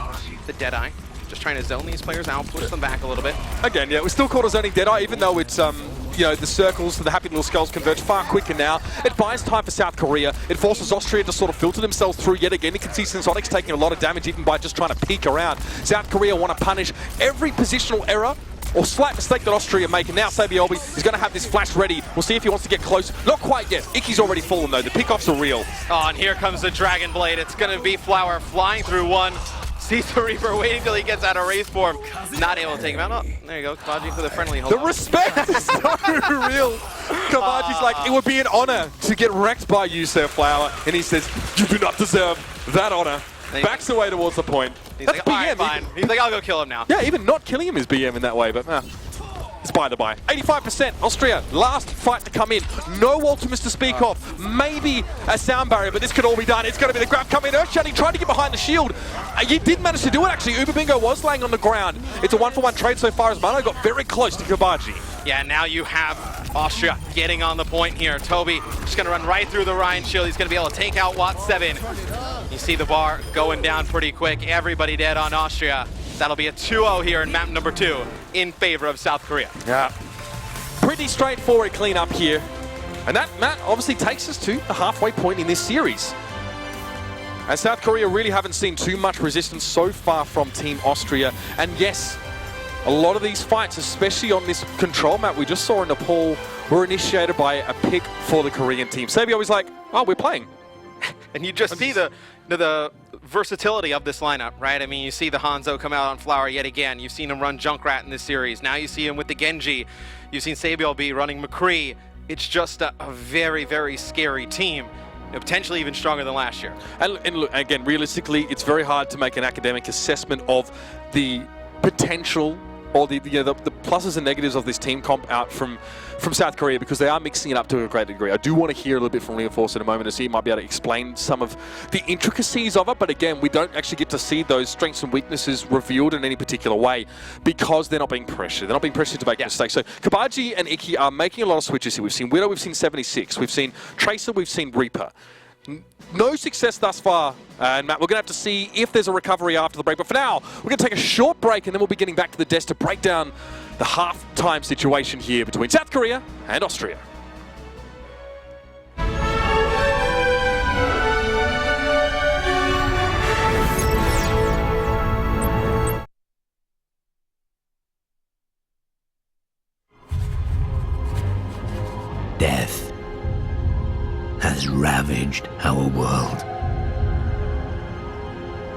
S6: the Deadeye. Just trying to zone these players out, push them back a little bit.
S5: Again, yeah, we're still called a zoning Deadeye, even though it's, the circles for the happy little skulls converge far quicker now. It buys time for South Korea. It forces Austria to sort of filter themselves through yet again. You can see Sensonics taking a lot of damage even by just trying to peek around. South Korea want to punish every positional error or slight mistake that Austria make. And now Sabiobi is going to have this flash ready. We'll see if he wants to get close. Not quite yet. Icky's already fallen though. The pickoffs are real.
S6: Oh, and here comes the Dragon Blade. It's going to be Flower flying through one. Sees the Reaper waiting till he gets out of race form. Not able to take him out. Oh, there you go. Kabaji for the friendly hold.
S5: The respect is so real. Kabaji's like, it would be an honor to get wrecked by you, Sir Flower. And he says, you do not deserve that honor. Backs away towards the point.
S6: He's
S5: That's
S6: like,
S5: BM.
S6: all right, fine. He's like, I'll go kill him now.
S5: Yeah, even not killing him is BM in that way, but it's by the by. 85%, Austria, last fight to come in. No ultimates to speak of. Maybe a sound barrier, but this could all be done. It's going to be the grab coming in. Earthshatter tried to get behind the shield. He did manage to do it, actually. Uber Bingo was laying on the ground. It's a 1-for-1 trade so far as Mano got very close to Kabaji.
S6: Yeah, now you have Austria getting on the point here. Toby just going to run right through the Rhine shield. He's going to be able to take out Watt 7. You see the bar going down pretty quick. Everybody dead on Austria. That'll be a 2-0 here in map number 2 in favor of South Korea.
S5: Yeah. Pretty straightforward cleanup here. And that, Matt, obviously takes us to the halfway point in this series. As South Korea really haven't seen too much resistance so far from Team Austria. And yes, a lot of these fights, especially on this control map we just saw in Nepal, were initiated by a pick for the Korean team. Sabio was like, oh, we're playing.
S6: And you just see the versatility of this lineup, right? You see the Hanzo come out on Flower yet again. You've seen him run Junkrat in this series. Now you see him with the Genji. You've seen Sabio be running McCree. It's just a very, very scary team. Potentially even stronger than last year.
S5: And look, again, realistically, it's very hard to make an academic assessment of the potential all the pluses and negatives of this team comp out from South Korea, because they are mixing it up to a great degree. I do want to hear a little bit from Reinforce in a moment to see he might be able to explain some of the intricacies of it, but again, we don't actually get to see those strengths and weaknesses revealed in any particular way because they're not being pressured. They're not being pressured to make mistakes. So Kabaji and Iki are making a lot of switches here. We've seen Widow, we've seen 76, we've seen Tracer, we've seen Reaper. No success thus far, and Matt, we're going to have to see if there's a recovery after the break. But for now, we're going to take a short break, and then we'll be getting back to the desk to break down the half-time situation here between South Korea and Austria.
S7: Death has ravaged our world,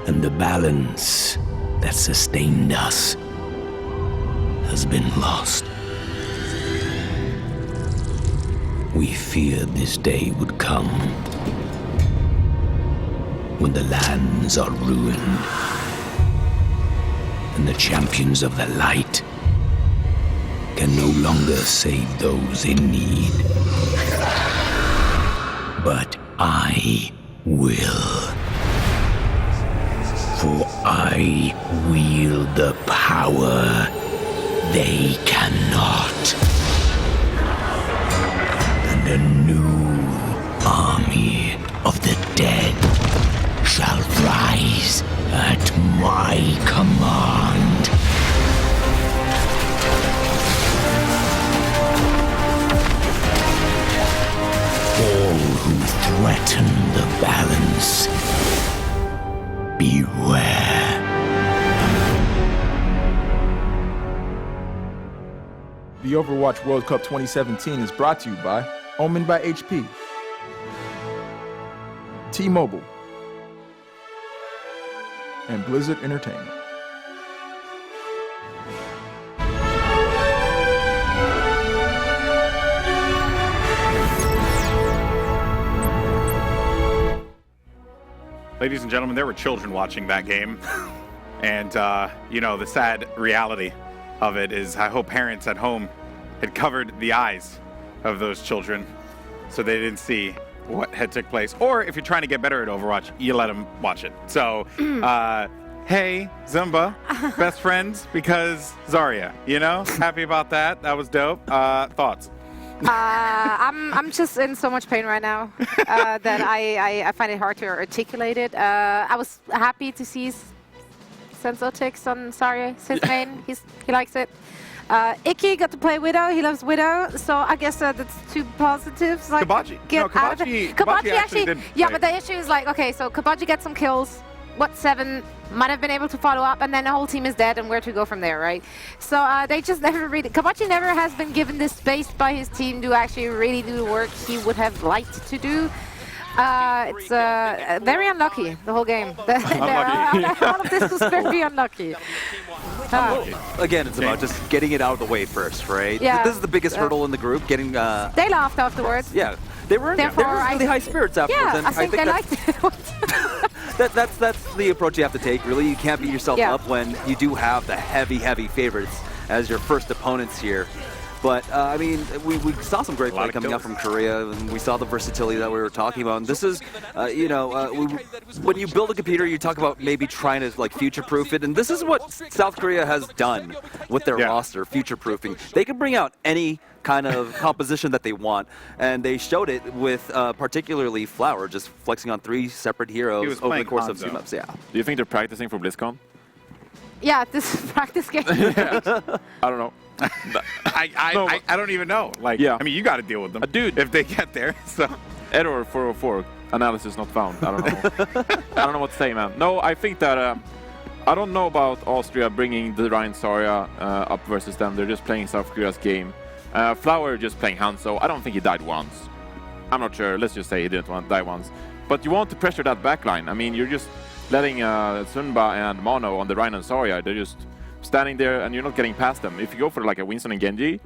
S7: and the balance that sustained us has been lost. We feared this day would come when the lands are ruined and the champions of the light can no longer save those in need. But I will. For I wield the power they cannot. And a new army of the dead shall rise at my command. All who threaten the balance, beware.
S8: The Overwatch World Cup 2017 is brought to you by Omen by HP, T-Mobile, and Blizzard Entertainment.
S2: Ladies and gentlemen, there were children watching that game. And, you know, the sad reality of it is I hope parents at home had covered the eyes of those children so they didn't see what had took place. Or if you're trying to get better at Overwatch, you let them watch it. So, hey, Zumba, best friends because Zarya, you know? Happy about that. That was dope. Thoughts?
S1: I'm just in so much pain right now that I find it hard to articulate it. I was happy to see Sensotics on Zarya, his main. He likes it. Iki got to play Widow. He loves Widow. So I guess that's two positives. Like,
S2: Kabaji.
S1: Kabaji actually
S2: didn't
S1: yeah,
S2: play.
S1: but the issue is like, okay, so Kabaji gets some kills. What 7 might have been able to follow up, and then the whole team is dead, and where to go from there, right? So they just never really. Kabachi never has been given this space by his team to actually really do the work he would have liked to do. It's very unlucky, the whole game. All of this was very unlucky.
S3: Again, it's about just getting it out of the way first, right?
S1: Yeah.
S3: This is the biggest hurdle in the group, getting...
S1: They laughed afterwards.
S3: Yeah, they were really high spirits afterwards.
S1: Yeah,
S3: and
S1: I think they liked it.
S3: That's the approach you have to take, really. You can't beat yourself up when you do have the heavy favorites as your first opponents here. But, I mean, we saw some great play coming out from Korea, and we saw the versatility that we were talking about. And this is, you know, when you build a computer, you talk about maybe trying to, like, future-proof it. And this is what South Korea has done with their roster, future-proofing. They can bring out any kind of composition that they want, and they showed it with particularly Flower, just flexing on 3 separate heroes over the course of 2 maps. Yeah.
S4: Do you think they're practicing for BlizzCon?
S1: Yeah, this is practice game.
S4: I don't know.
S2: I don't even know. Like, I mean, you got to deal with them,
S4: dude.
S2: If they get there. So,
S4: error 404, analysis not found. I don't know. I don't know what to say, man. No, I think that I don't know about Austria bringing the Ryan Zarya up versus them. They're just playing South Korea's game. Flower just playing Hanzo. I don't think he died once. I'm not sure. Let's just say he didn't die once. But you want to pressure that backline. I mean, you're just letting Sunba and Mono on the Ryan and Zarya. They're just standing there and you're not getting past them. If you go for like a Winston and Genji,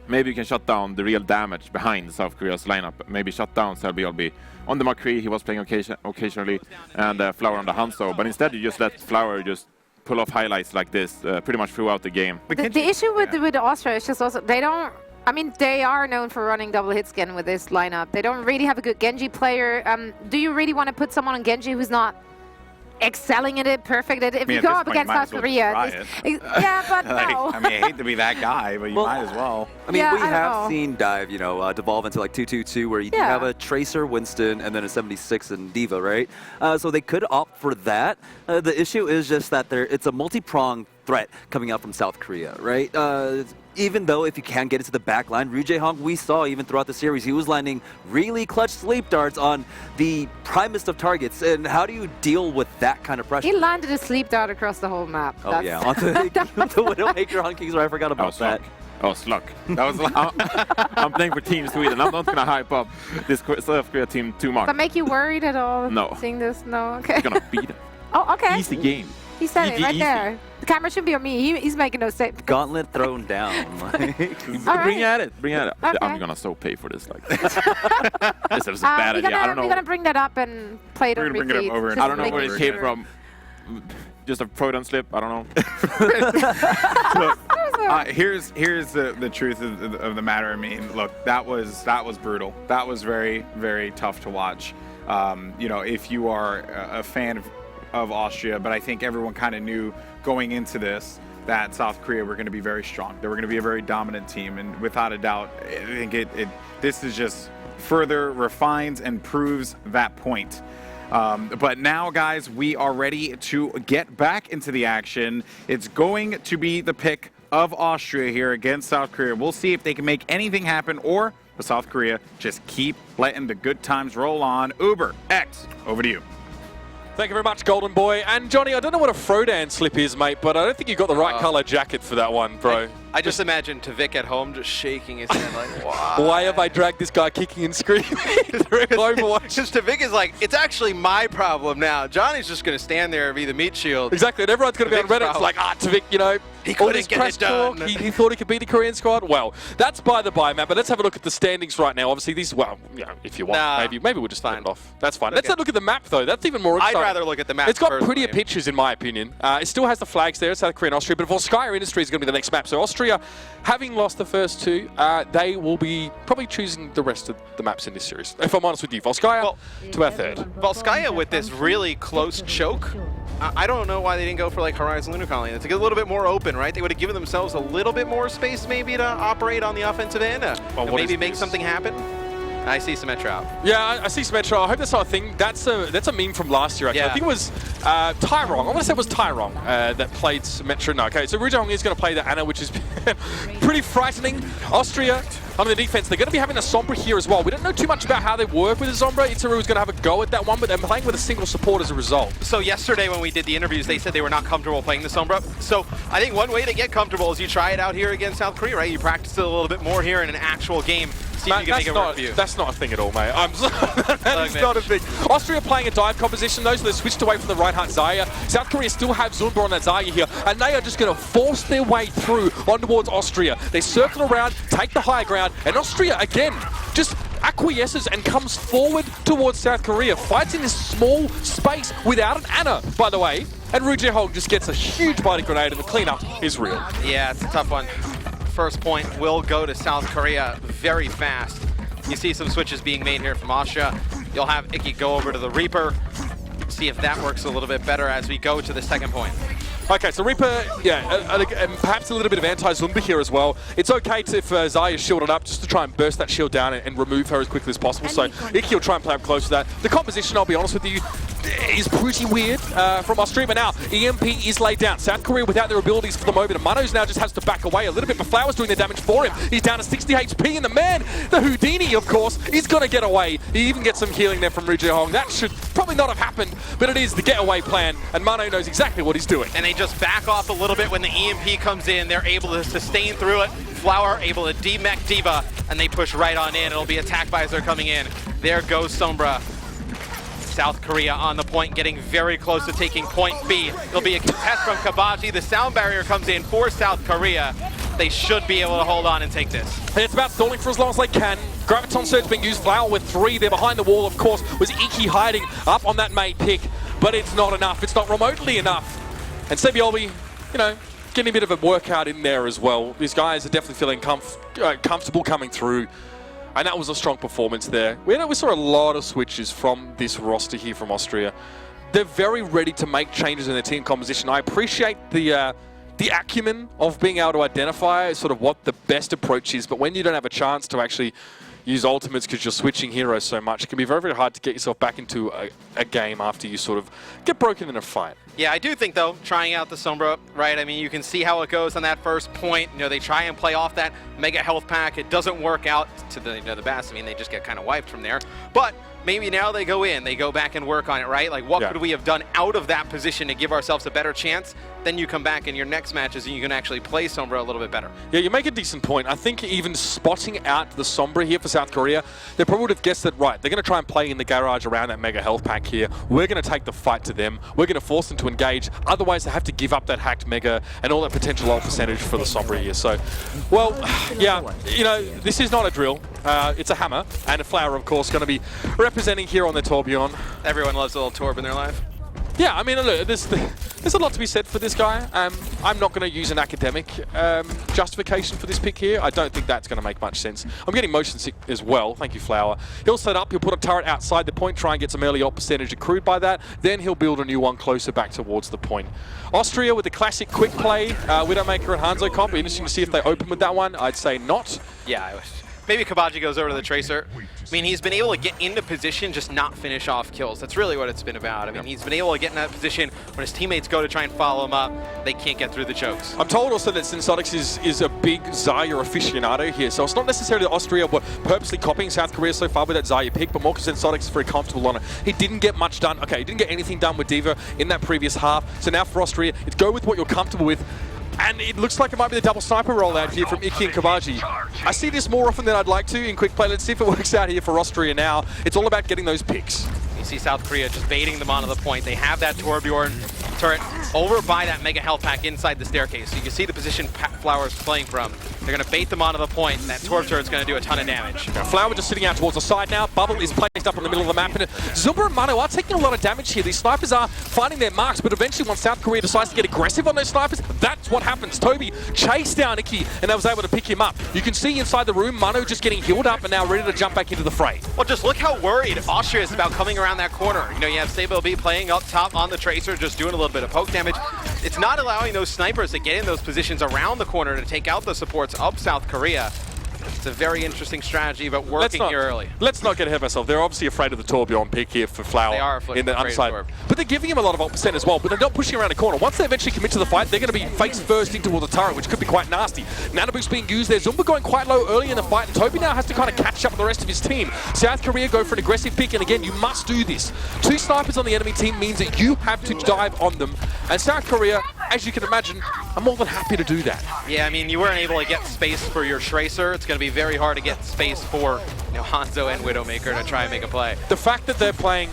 S4: maybe you can shut down the real damage behind South Korea's lineup. Maybe shut down Selby on the McCree. He was playing occasionally, and Flower on the Hanzo. But instead, you just let Flower just pull off highlights like this pretty much throughout the game.
S1: The issue with Austria is just also they don't. I mean, they are known for running double hit scan with this lineup. They don't really have a good Genji player. Do you really want to put someone on Genji who's not excelling at it, perfect at it? If you go up against South Korea, yeah, but no.
S2: I mean, I hate to be that guy, but you might as well.
S3: I mean,
S1: Yeah,
S3: we
S1: I don't
S3: have
S1: know.
S3: seen Dive, you know, devolve into like 2-2-2, where you do have a Tracer, Winston, and then a 76 and Diva, right? So they could opt for that. The issue is just that it's a multi-pronged threat coming out from South Korea, right? Even though if you can get it to the back line, Ryu Jae-hong, we saw even throughout the series, he was landing really clutch sleep darts on the primest of targets. And how do you deal with that kind of pressure?
S1: He landed a sleep dart across the whole map.
S3: Oh yeah, onto the Widowmaker on Kings, I forgot about that.
S4: Oh, Sluck. That was I'm playing for Team Sweden. I'm not going to hype up this South Korea team too much.
S1: Does that make you worried at all?
S4: No.
S1: Seeing this? No? Okay.
S4: We're going to beat them.
S1: Oh, okay.
S4: Easy game.
S1: He said it right
S4: easy.
S1: there. The camera should be on me. He's making no statement.
S3: Gauntlet thrown down.
S4: Bring at it. Bring at it.
S1: Okay.
S4: I'm going to so pay for this. Like, this was a bad idea. I don't know.
S1: We're gonna bring that up and play it on
S2: We're gonna
S1: repeat.
S2: bring it up over and
S1: just
S4: I don't
S1: to
S4: know
S1: make
S4: where it came
S1: sure.
S4: from. Just a Freudian slip. I don't know.
S2: Here's the truth of the matter. I mean, look, that was brutal. That was very, very tough to watch. You know, if you are a fan of Austria, but I think everyone kind of knew going into this that South Korea were going to be very strong. They were going to be a very dominant team, and without a doubt, I think this is just further refines and proves that point. But now, guys, we are ready to get back into the action. It's going to be the pick of Austria here against South Korea. We'll see if they can make anything happen, or with South Korea, just keep letting the good times roll on. Uber X, over to you.
S5: Thank you very much, Golden Boy. And Johnny, I don't know what a Frodan slip is, mate, but I don't think you got the right color jacket for that one, bro.
S6: I just imagine Tavik at home just shaking his head like, wow.
S5: Why have I dragged this guy kicking and screaming through Overwatch?
S6: Because Tavik is like, it's actually my problem now. Johnny's just going to stand there and be the meat shield.
S5: Exactly, and everyone's going to be on
S6: Tavik's
S5: Reddit. It's like, Tavik, you know,
S6: He
S5: all
S6: couldn't
S5: this
S6: get
S5: press
S6: it done.
S5: talk, he thought he could beat the Korean squad. Well, that's by the by, man. But let's have a look at the standings right now. Obviously, these, well, you know, if you want,
S6: Nah,
S5: maybe we'll just turn it off. That's fine.
S6: Okay.
S5: Let's have a look at the map, though. That's even more
S6: I'd
S5: exciting.
S6: rather look at the map.
S5: It's got
S6: personally.
S5: prettier pictures, in my opinion. It still has the flags there, South Korea and Austria, but Volskaya Industry is going to be the next map. So Austria, having lost the first two, they will be probably choosing the rest of the maps in this series. If I'm honest with you, Volskaya to our third.
S6: Volskaya with this really close choke. I don't know why they didn't go for like Horizon Lunar Colony. It's a little bit more open, right? They would have given themselves a little bit more space maybe to operate on the offensive end,
S4: Well, what
S6: maybe
S4: is
S6: make
S4: this?
S6: something happen. I see Symmetra out.
S5: Yeah, I see Symmetra. I hope that's not a thing. That's a meme from last year, actually.
S6: Yeah.
S5: I think it was Tyrong. I want to say it was Tyrong that played Symmetra. No, okay, so Ryu Jae-hong is going to play the Ana, which is pretty frightening. Austria, on the defense, they're going to be having a Sombra here as well. We don't know too much about how they work with a Sombra. Itzaru is going to have a go at that one, but they're playing with a single support as a result.
S6: So yesterday when we did the interviews, they said they were not comfortable playing the Sombra. So I think one way to get comfortable is you try it out here against South Korea, right? You practice it a little bit more here in an actual game. See if you can make it work for you.
S5: That's not a thing at all, mate. I'm sorry. That is
S6: man.
S5: not a thing. Austria playing a dive composition, though, so they switched away from the Reinhardt Zarya. South Korea still have Zunba on that Zarya here, and they are just going to force their way through on towards Austria. They circle around, take the high ground, and Austria, again, just acquiesces and comes forward towards South Korea. Fights in this small space without an Ana, by the way. And Ryu Jae-hong just gets a huge body grenade, and the cleanup is real.
S6: Yeah, it's a tough one. First point will go to South Korea very fast. You see some switches being made here from Austria. You'll have Icky go over to the Reaper. See if that works a little bit better as we go to the second point.
S5: Okay, so Reaper, yeah, and perhaps a little bit of anti-Zumba here as well. It's okay if Zarya's shielded up just to try and burst that shield down and remove her as quickly as possible. So Icky will try and play up close to that. The composition, I'll be honest with you, is pretty weird from Austria, but now EMP is laid down. South Korea without their abilities for the moment, and Manos now just has to back away a little bit, but Flower's doing the damage for him. He's down to 60 HP, and the man, the Houdini, of course, is going to get away. He even gets some healing there from Ryu Jae-hong. That should probably not have happened, but it is the getaway plan, and Mano knows exactly what he's doing.
S6: And they just back off a little bit when the EMP comes in. They're able to sustain through it. Flower able to demech Diva, and they push right on in. It'll be attack by as they're coming in. There goes Sombra. South Korea on the point, getting very close to taking point B. It'll be a contest from Kabaji. The sound barrier comes in for South Korea. They should be able to hold on and take this.
S5: And it's about stalling for as long as they can. Graviton Surge being used, Flower with 3. They're behind the wall, of course, was Icky hiding up on that mate pick, but it's not enough. It's not remotely enough And Sebiolbi, you know, getting a bit of a workout in there as well. These guys are definitely feeling comfortable coming through. And that was a strong performance there. We saw a lot of switches from this roster here from Austria. They're very ready to make changes in their team composition. I appreciate the acumen of being able to identify sort of what the best approach is, but when you don't have a chance to actually use ultimates because you're switching heroes so much, it can be very, very hard to get yourself back into a game after you sort of get broken in a fight.
S6: Yeah, I do think, though, trying out the Sombra, right? I mean, you can see how it goes on that first point. You know, they try and play off that mega health pack. It doesn't work out to the, the best. I mean, they just get kind of wiped from there. But maybe now they go in, they go back and work on it, right? Like, what could we have done out of that position to give ourselves a better chance? Then you come back in your next matches and you can actually play Sombra a little bit better.
S5: Yeah, you make a decent point. I think even spotting out the Sombra here for South Korea, they probably would have guessed that, right, they're going to try and play in the garage around that mega health pack here. We're going to take the fight to them. We're going to force them to engage. Otherwise, they have to give up that hacked mega and all that potential ult percentage for the Sombra here. So, well, yeah, you know, this is not a drill. It's a hammer. And a Flower, of course, going to be representing here on the Torbjorn.
S6: Everyone loves a little Torb in their life.
S5: Yeah, I mean, look, there's a lot to be said for this guy. I'm not going to use an academic justification for this pick here. I don't think that's going to make much sense. I'm getting motion sick as well. Thank you, Flower. He'll set up. He'll put a turret outside the point, try and get some early ult percentage accrued by that. Then he'll build a new one closer back towards the point. Austria with the classic quick play. Widowmaker and Hanzo comp. Be interesting to see if they open with that one. I'd say not.
S6: Yeah, maybe Kabaji goes over to the Tracer. I mean, he's been able to get into position, just not finish off kills. That's really what it's been about. I mean, he's been able to get in that position when his teammates go to try and follow him up. They can't get through the chokes.
S5: I'm told also that Sensotix is a big Zarya aficionado here, so it's not necessarily that Austria were purposely copying South Korea so far with that Zarya pick, but more because Sensotix is very comfortable on it. He didn't get much done. Okay, he didn't get anything done with D.Va in that previous half, so now for Austria, it's go with what you're comfortable with. And it looks like it might be the double sniper rollout here from Iki and Kabaji. I see this more often than I'd like to in quick play. Let's see if it works out here for Austria now. It's all about getting those picks.
S6: You see South Korea just baiting them onto the point. They have that Torbjorn turret over by that mega health pack inside the staircase. So you can see the position Flower's playing from. They're going to bait them onto the point, and that Torb turret's going to do a ton of damage.
S5: Now, Flower just sitting out towards the side now. Bubble is placed up in the middle of the map. And Zumba and Mano are taking a lot of damage here. These snipers are finding their marks, but eventually once South Korea decides to get aggressive on those snipers, that's what happens. Toby chased down Iki, and they was able to pick him up. You can see inside the room, Mano just getting healed up and now ready to jump back into the fray.
S6: Well, just look how worried Austria is about coming around that corner. You know, you have Sebiolbi playing up top on the Tracer, just doing a little bit of poke damage. It's not allowing those snipers to get in those positions around the corner to take out the supports of South Korea. It's a very interesting strategy, but working here early.
S5: Let's not get ahead of ourselves. They're obviously afraid of the Torbjorn pick here for Flower.
S6: They are
S5: in the underside. But they're giving him a lot of ult percent as well, but they're not pushing around the corner. Once they eventually commit to the fight, they're going to be face first into the turret, which could be quite nasty. Nano boost being used there. Zumba going quite low early in the fight, and Toby now has to kind of catch up with the rest of his team. South Korea go for an aggressive pick, and again, you must do this. 2 snipers on the enemy team means that you have to dive on them. And South Korea, as you can imagine, are more than happy to do that.
S6: Yeah, I mean, you weren't able to get space for your Tracer. It's going to be very hard to get space for Hanzo and Widowmaker to try and make a play.
S5: The fact that they're playing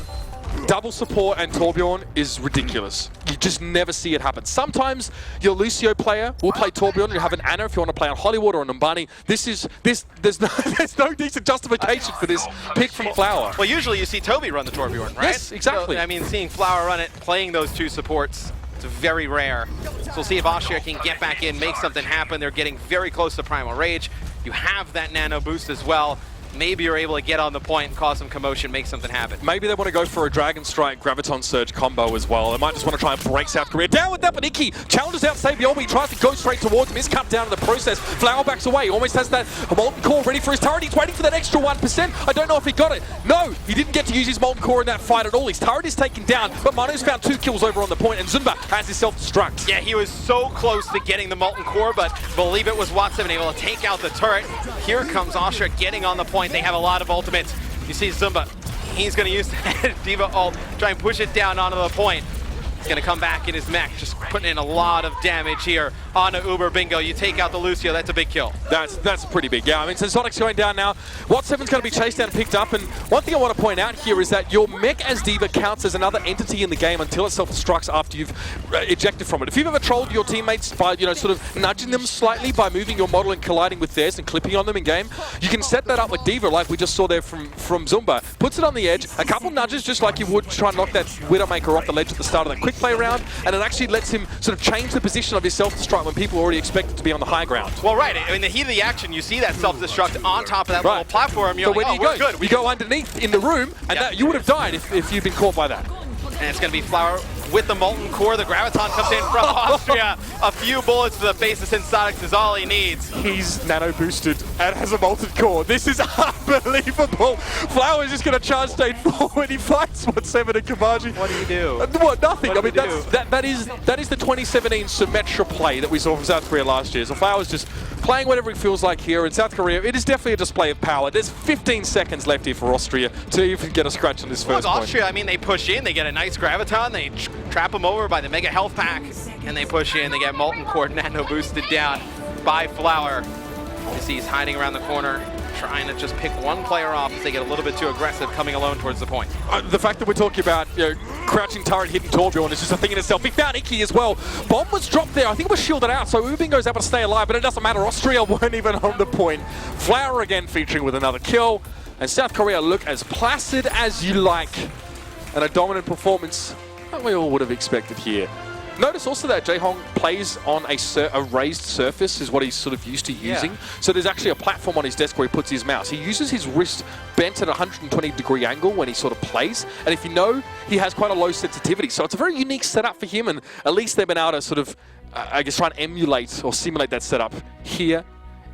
S5: double support and Torbjorn is ridiculous. You just never see it happen. Sometimes your Lucio player will play Torbjorn. You have an Anna if you want to play on Hollywood or on Numbani. There's no decent justification for this pick from Flower.
S6: Well, usually you see Toby run the Torbjorn, right?
S5: Yes, exactly.
S6: So, I mean, seeing Flower run it, playing those 2 supports, it's very rare. So we'll see if Austria can get back in, make something happen. They're getting very close to Primal Rage. You have that nano boost as well. Maybe you're able to get on the point and cause some commotion, make something happen.
S5: Maybe they want to go for a Dragon Strike Graviton Surge combo as well. They might just want to try and break South Korea. Down with that, but Iki challenges out Sebiolbi, tries to go straight towards him. He's cut down in the process. Flower backs away, almost has that Molten Core ready for his turret. He's waiting for that extra 1%. I don't know if he got it. No, he didn't get to use his Molten Core in that fight at all. His turret is taken down, but Mano's found 2 kills over on the point, and Zumba has his self-destruct.
S6: Yeah, he was so close to getting the Molten Core, but believe it was Watson able to take out the turret. Here comes Austria getting on the point. They have a lot of ultimates. You see Zumba, he's going to use that D.Va ult, try and push it down onto the point. He's going to come back in his mech, just putting in a lot of damage here onto Uber Bingo. You take out the Lucio, that's a big kill.
S5: That's pretty big, yeah. I mean, Sensonic's going down now. Wat7's going to be chased down and picked up, and one thing I want to point out here is that your mech as D.Va counts as another entity in the game until it self-destructs after you've ejected from it. If you've ever trolled your teammates by, sort of nudging them slightly by moving your model and colliding with theirs and clipping on them in game, you can set that up with D.Va like we just saw there from Zumba. Puts it on the edge, a couple nudges just like you would try and knock that Widowmaker off the ledge at the start of that quick quick play round, and it actually lets him sort of change the position of his self-destruct when people already expect it to be on the high ground.
S6: Well, right. In the heat of the action, you see that self-destruct on top of that little platform. You're
S5: but
S6: like,
S5: where do you go?
S6: Good.
S5: You go underneath in the room, and that, you would have died if you'd been caught by that.
S6: And it's going to be Flower with the Molten Core. The Graviton comes in from Austria. A few bullets to the face of Synsonics is all he needs.
S5: He's nano boosted and has a Molten Core. This is unbelievable. Flower is just going to charge stage 4 when he fights 1-7 and Kabaji.
S6: What do you do?
S5: What? Nothing.
S6: What
S5: I mean, that is the 2017 Symmetra play that we saw from South Korea last year. So Flower's just playing whatever he feels like here in South Korea. It is definitely a display of power. There's 15 seconds left here for Austria to even get a scratch on this first point.
S6: Austria, I mean, they push in, they get a nice Graviton, they trap him over by the Mega Health Pack, and they push in, they get Molten Core nano boosted down by Flower. You see he's hiding around the corner, trying to just pick one player off as they get a little bit too aggressive, coming alone towards the point.
S5: The fact that we're talking about, crouching turret hitting Torbjorn is just a thing in itself. He found Icky as well. Bomb was dropped there. I think it was shielded out, so Ubingo's able to stay alive, but it doesn't matter. Austria weren't even on the point. Flower again featuring with another kill, and South Korea look as placid as you like. And a dominant performance that we all would have expected here. Notice also that Jaehong plays on a raised surface is what he's sort of used to using. Yeah. So there's actually a platform on his desk where he puts his mouse. He uses his wrist bent at a 120-degree angle when he sort of plays. And if you know, he has quite a low sensitivity. So it's a very unique setup for him, and at least they've been able to sort of, I guess, try and emulate or simulate that setup here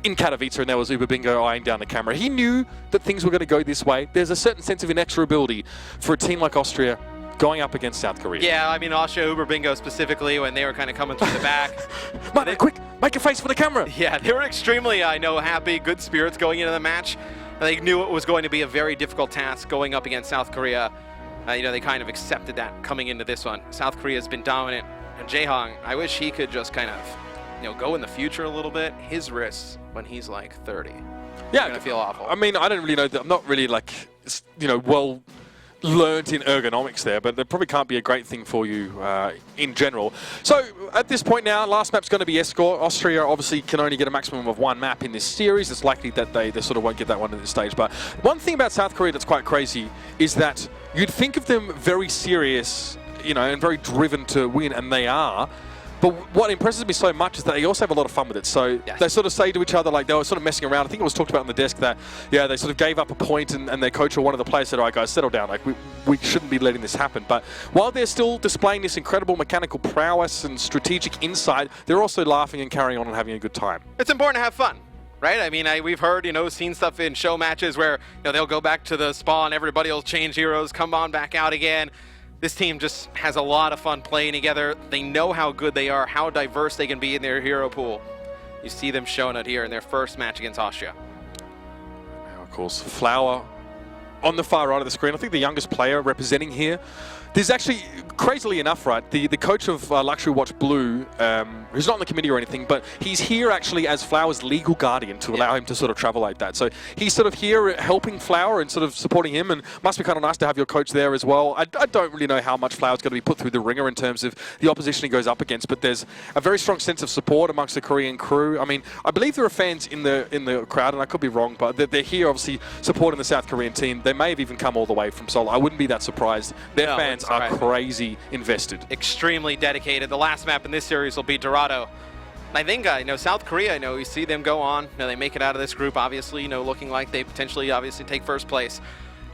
S5: in Katowice, and there was Ubingo eyeing down the camera. He knew that things were going to go this way. There's a certain sense of inexorability for a team like Austria going up against South Korea.
S6: Yeah, I mean, Austria, Ubingo specifically, when they were kind of coming through the back.
S5: Quick, make a face for the camera.
S6: Yeah, they were extremely, happy, good spirits going into the match. They knew it was going to be a very difficult task going up against South Korea. They kind of accepted that coming into this one. South Korea's been dominant. And Jaehong, I wish he could just kind of, go in the future a little bit. His wrists, when he's like 30,
S5: yeah,
S6: gonna feel awful.
S5: I mean, I don't really know. I'm not really well learned in ergonomics there, but that probably can't be a great thing for you in general. So at this point now, last map's going to be Escort. Austria obviously can only get a maximum of one map in this series. It's likely that they sort of won't get that one at this stage. But one thing about South Korea that's quite crazy is that you'd think of them very serious, and very driven to win, and they are. But what impresses me so much is that they also have a lot of fun with it. So they sort of say to each other, like they were sort of messing around. I think it was talked about on the desk that, they sort of gave up a point and their coach or one of the players said, all right, guys, settle down. Like we shouldn't be letting this happen. But while they're still displaying this incredible mechanical prowess and strategic insight, they're also laughing and carrying on and having a good time.
S6: It's important to have fun, right? I mean, we've heard, seen stuff in show matches where, they'll go back to the spawn, everybody will change heroes, come on back out again. This team just has a lot of fun playing together. They know how good they are, how diverse they can be in their hero pool. You see them showing it here in their first match against Austria.
S5: Now, of course, Flower on the far right of the screen. I think the youngest player representing here. There's actually, crazily enough, right, the coach of Luxury Watch Blue, who's not on the committee or anything, but he's here actually as Flower's legal guardian to allow him to sort of travel like that. So he's sort of here helping Flower and sort of supporting him, and must be kind of nice to have your coach there as well. I don't really know how much Flower's going to be put through the ringer in terms of the opposition he goes up against, but there's a very strong sense of support amongst the Korean crew. I mean, I believe there are fans in the crowd, and I could be wrong, but they're here obviously supporting the South Korean team. They may have even come all the way from Seoul. I wouldn't be that surprised. Their fans are crazy invested.
S6: Extremely dedicated. The last map in this series will be Dorado. I think, South Korea, we see them go on. They make it out of this group, obviously, looking like they potentially, obviously, take first place.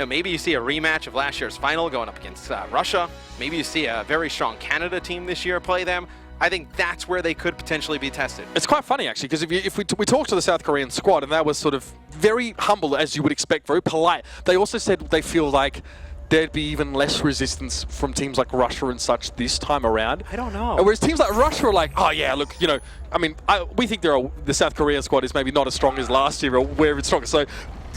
S6: Maybe you see a rematch of last year's final going up against Russia. Maybe you see a very strong Canada team this year play them. I think that's where they could potentially be tested.
S5: It's quite funny, actually, because if we talked to the South Korean squad, and that was sort of very humble, as you would expect, very polite. They also said they feel like there'd be even less resistance from teams like Russia and such this time around.
S6: I don't know.
S5: Whereas teams like Russia are like, oh yeah, look, I mean, we think the South Korean squad is maybe not as strong as last year or where it's stronger. So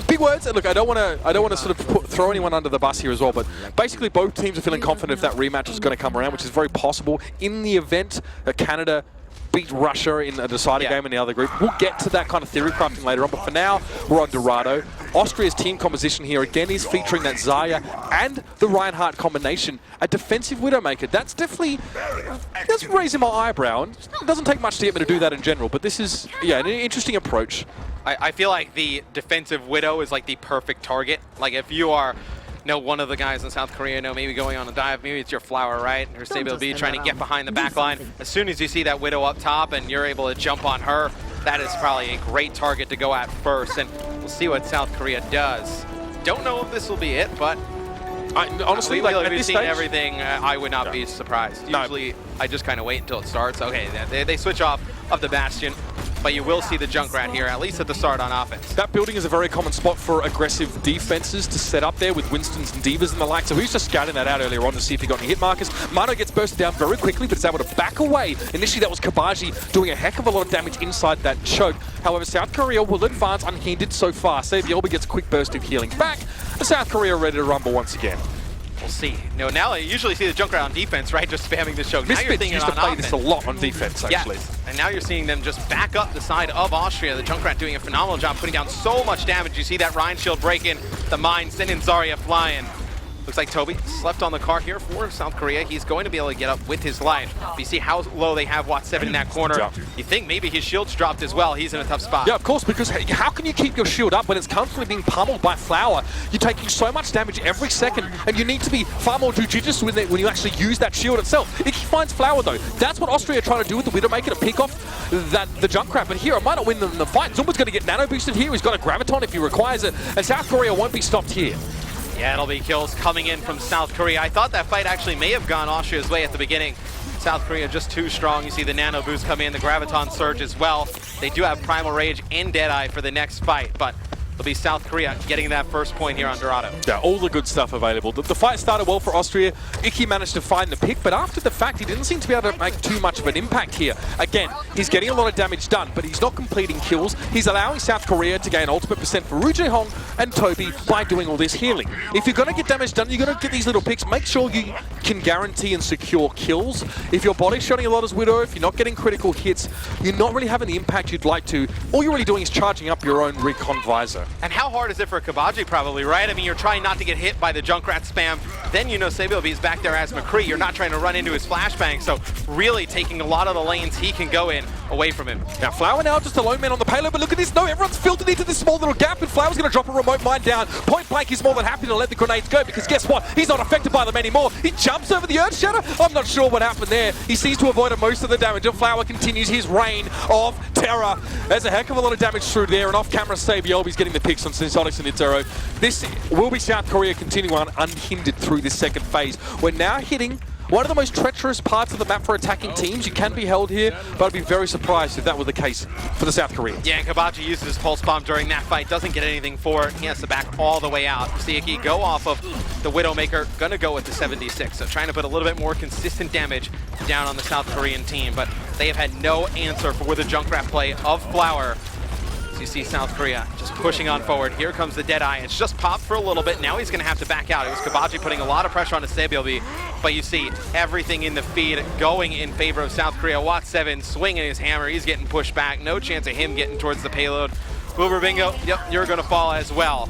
S5: big words. And look, I don't want to sort of throw anyone under the bus here as well. But basically, both teams are feeling confident if that rematch is going to come around, which is very possible in the event that Canada beat Russia in a deciding game in the other group. We'll get to that kind of theory crafting later on, but for now, we're on Dorado. Austria's team composition here again is featuring that Zarya and the Reinhardt combination, a defensive Widowmaker. That's definitely, that's raising my eyebrow. It doesn't take much to get me to do that in general, but this is, an interesting approach.
S6: I feel like the defensive Widow is like the perfect target. Like if you are know one of the guys in South Korea, maybe going on a dive, maybe it's your Flower, right? Or Stable B trying to get behind the back line. As soon as you see that Widow up top and you're able to jump on her, that is probably a great target to go at first, and we'll see what South Korea does. Don't know if this will be it, but
S5: honestly, like at
S6: we've
S5: this
S6: seen
S5: stage,
S6: everything. I would not be surprised. Usually, I just kind of wait until it starts. Okay, they switch off of the Bastion, but you will see the Junkrat here, at least at the start on offense.
S5: that building is a very common spot for aggressive defenses to set up there with Winstons and Divas and the like. So he was just scouting that out earlier on to see if he got any hit markers. Mano gets bursted down very quickly, but is able to back away. Initially, that was Kabaji doing a heck of a lot of damage inside that choke. However, South Korea will advance unhindered so far. Saviolbi gets a quick burst of healing back, and South Korea ready to rumble once again.
S6: We'll see. No, now you usually see the Junkrat on defense, right? Just spamming the choke. Now you're
S5: Misfits
S6: seeing
S5: used
S6: it
S5: to
S6: on
S5: play
S6: offense.
S5: this a lot on defense, actually.
S6: Yes. And now you're seeing them just back up the side of Austria. The Junkrat doing a phenomenal job, putting down so much damage. You see that Rhine shield break in, the mine, sending Zarya flying. Looks like Toby slept on the car here for South Korea. He's going to be able to get up with his life. But you see how low they have Wat7 in that corner. You think maybe his shield's dropped as well. He's in a tough spot.
S5: Yeah, of course, because how can you keep your shield up when it's constantly being pummeled by Flower? You're taking so much damage every second, and you need to be far more judicious with it when you actually use that shield itself. If he finds Flower, though, that's what Austria are trying to do with the Widowmaker, to pick off the Junkrat. But here, it might not win them the fight. Zumba's going to get nano boosted here. He's got a Graviton if he requires it, and South Korea won't be stopped here.
S6: Yeah, it'll be kills coming in from South Korea. I thought that fight actually may have gone Austria's way at the beginning. South Korea just too strong. You see the nano boost come in, the Graviton surge as well. They do have Primal Rage and Deadeye for the next fight, but it'll be South Korea getting that first point here on Dorado.
S5: Yeah, all the good stuff available. The fight started well for Austria. Icky managed to find the pick, but after the fact, he didn't seem to be able to make too much of an impact here. Again, he's getting a lot of damage done, but he's not completing kills. He's allowing South Korea to gain ultimate percent for Ru Jae-hong and Toby by doing all this healing. If you're going to get damage done, you're going to get these little picks. Make sure you can guarantee and secure kills. If your body's showing a lot as Widow, if you're not getting critical hits, you're not really having the impact you'd like to. All you're really doing is charging up your own recon visor.
S6: And how hard is it for Kabaji probably, right? I mean, you're trying not to get hit by the Junkrat spam. Then you know Sabielby is back there as McCree. You're not trying to run into his flashbang, so really taking a lot of the lanes he can go in away from him.
S5: Now Flower now just a lone man on the payload, but look at this. No, everyone's filtered into this small little gap, and Flower's going to drop a remote mine down. Point blank, he's more than happy to let the grenades go, because guess what? He's not affected by them anymore. He jumps over the Earth Shatter. I'm not sure what happened there. He seems to avoid most of the damage, and Flower continues his reign of terror. There's a heck of a lot of damage through there, and off-camera Sabielby's getting the picks on Sensonics and Itero. This will be South Korea continuing on unhindered through this second phase. We're now hitting one of the most treacherous parts of the map for attacking teams. You can be held here, but I'd be very surprised if that were the case for the South Koreans.
S6: Yeah, and Kabaji uses his pulse bomb during that fight, doesn't get anything for it. He has to back all the way out. See Icky go off of the Widowmaker, gonna go with the 76. So trying to put a little bit more consistent damage down on the South Korean team, but they have had no answer for the Junkrat play of Flower. So you see South Korea just pushing on forward. Here comes the Deadeye. It's just popped for a little bit. Now he's going to have to back out. It was Kabaji putting a lot of pressure on his Sabielby, but you see everything in the feed going in favor of South Korea. Wat7 swinging his hammer. He's getting pushed back. No chance of him getting towards the payload. Uber Bingo, yep, you're going to fall as well.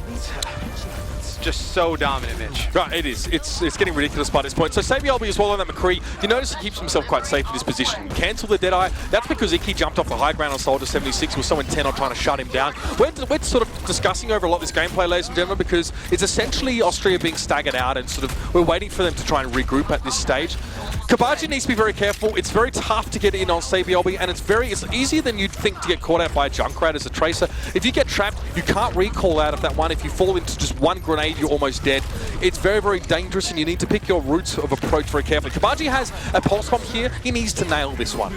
S6: It's just so dominant, Mitch.
S5: Right, it is. It's getting ridiculous by this point. So Sabielby as well on that McCree. You notice he keeps himself quite safe in this position. Cancel the Deadeye. That's because Icky jumped off the high ground on Soldier 76. Was so intent on trying to shut him down. We're sort of discussing over a lot of this gameplay, ladies and gentlemen, because it's essentially Austria being staggered out, and sort of we're waiting for them to try and regroup at this stage. Kabaji needs to be very careful. It's very tough to get in on Sabielby, and it's easier than you'd think to get caught out by a Junkrat as a tracer. If you get trapped, you can't recall out of that one. If you fall into just one grenade, you're almost dead. It's very, very dangerous, and you need to pick your routes of approach very carefully. Kabaji has a pulse bomb here. He needs to nail this one.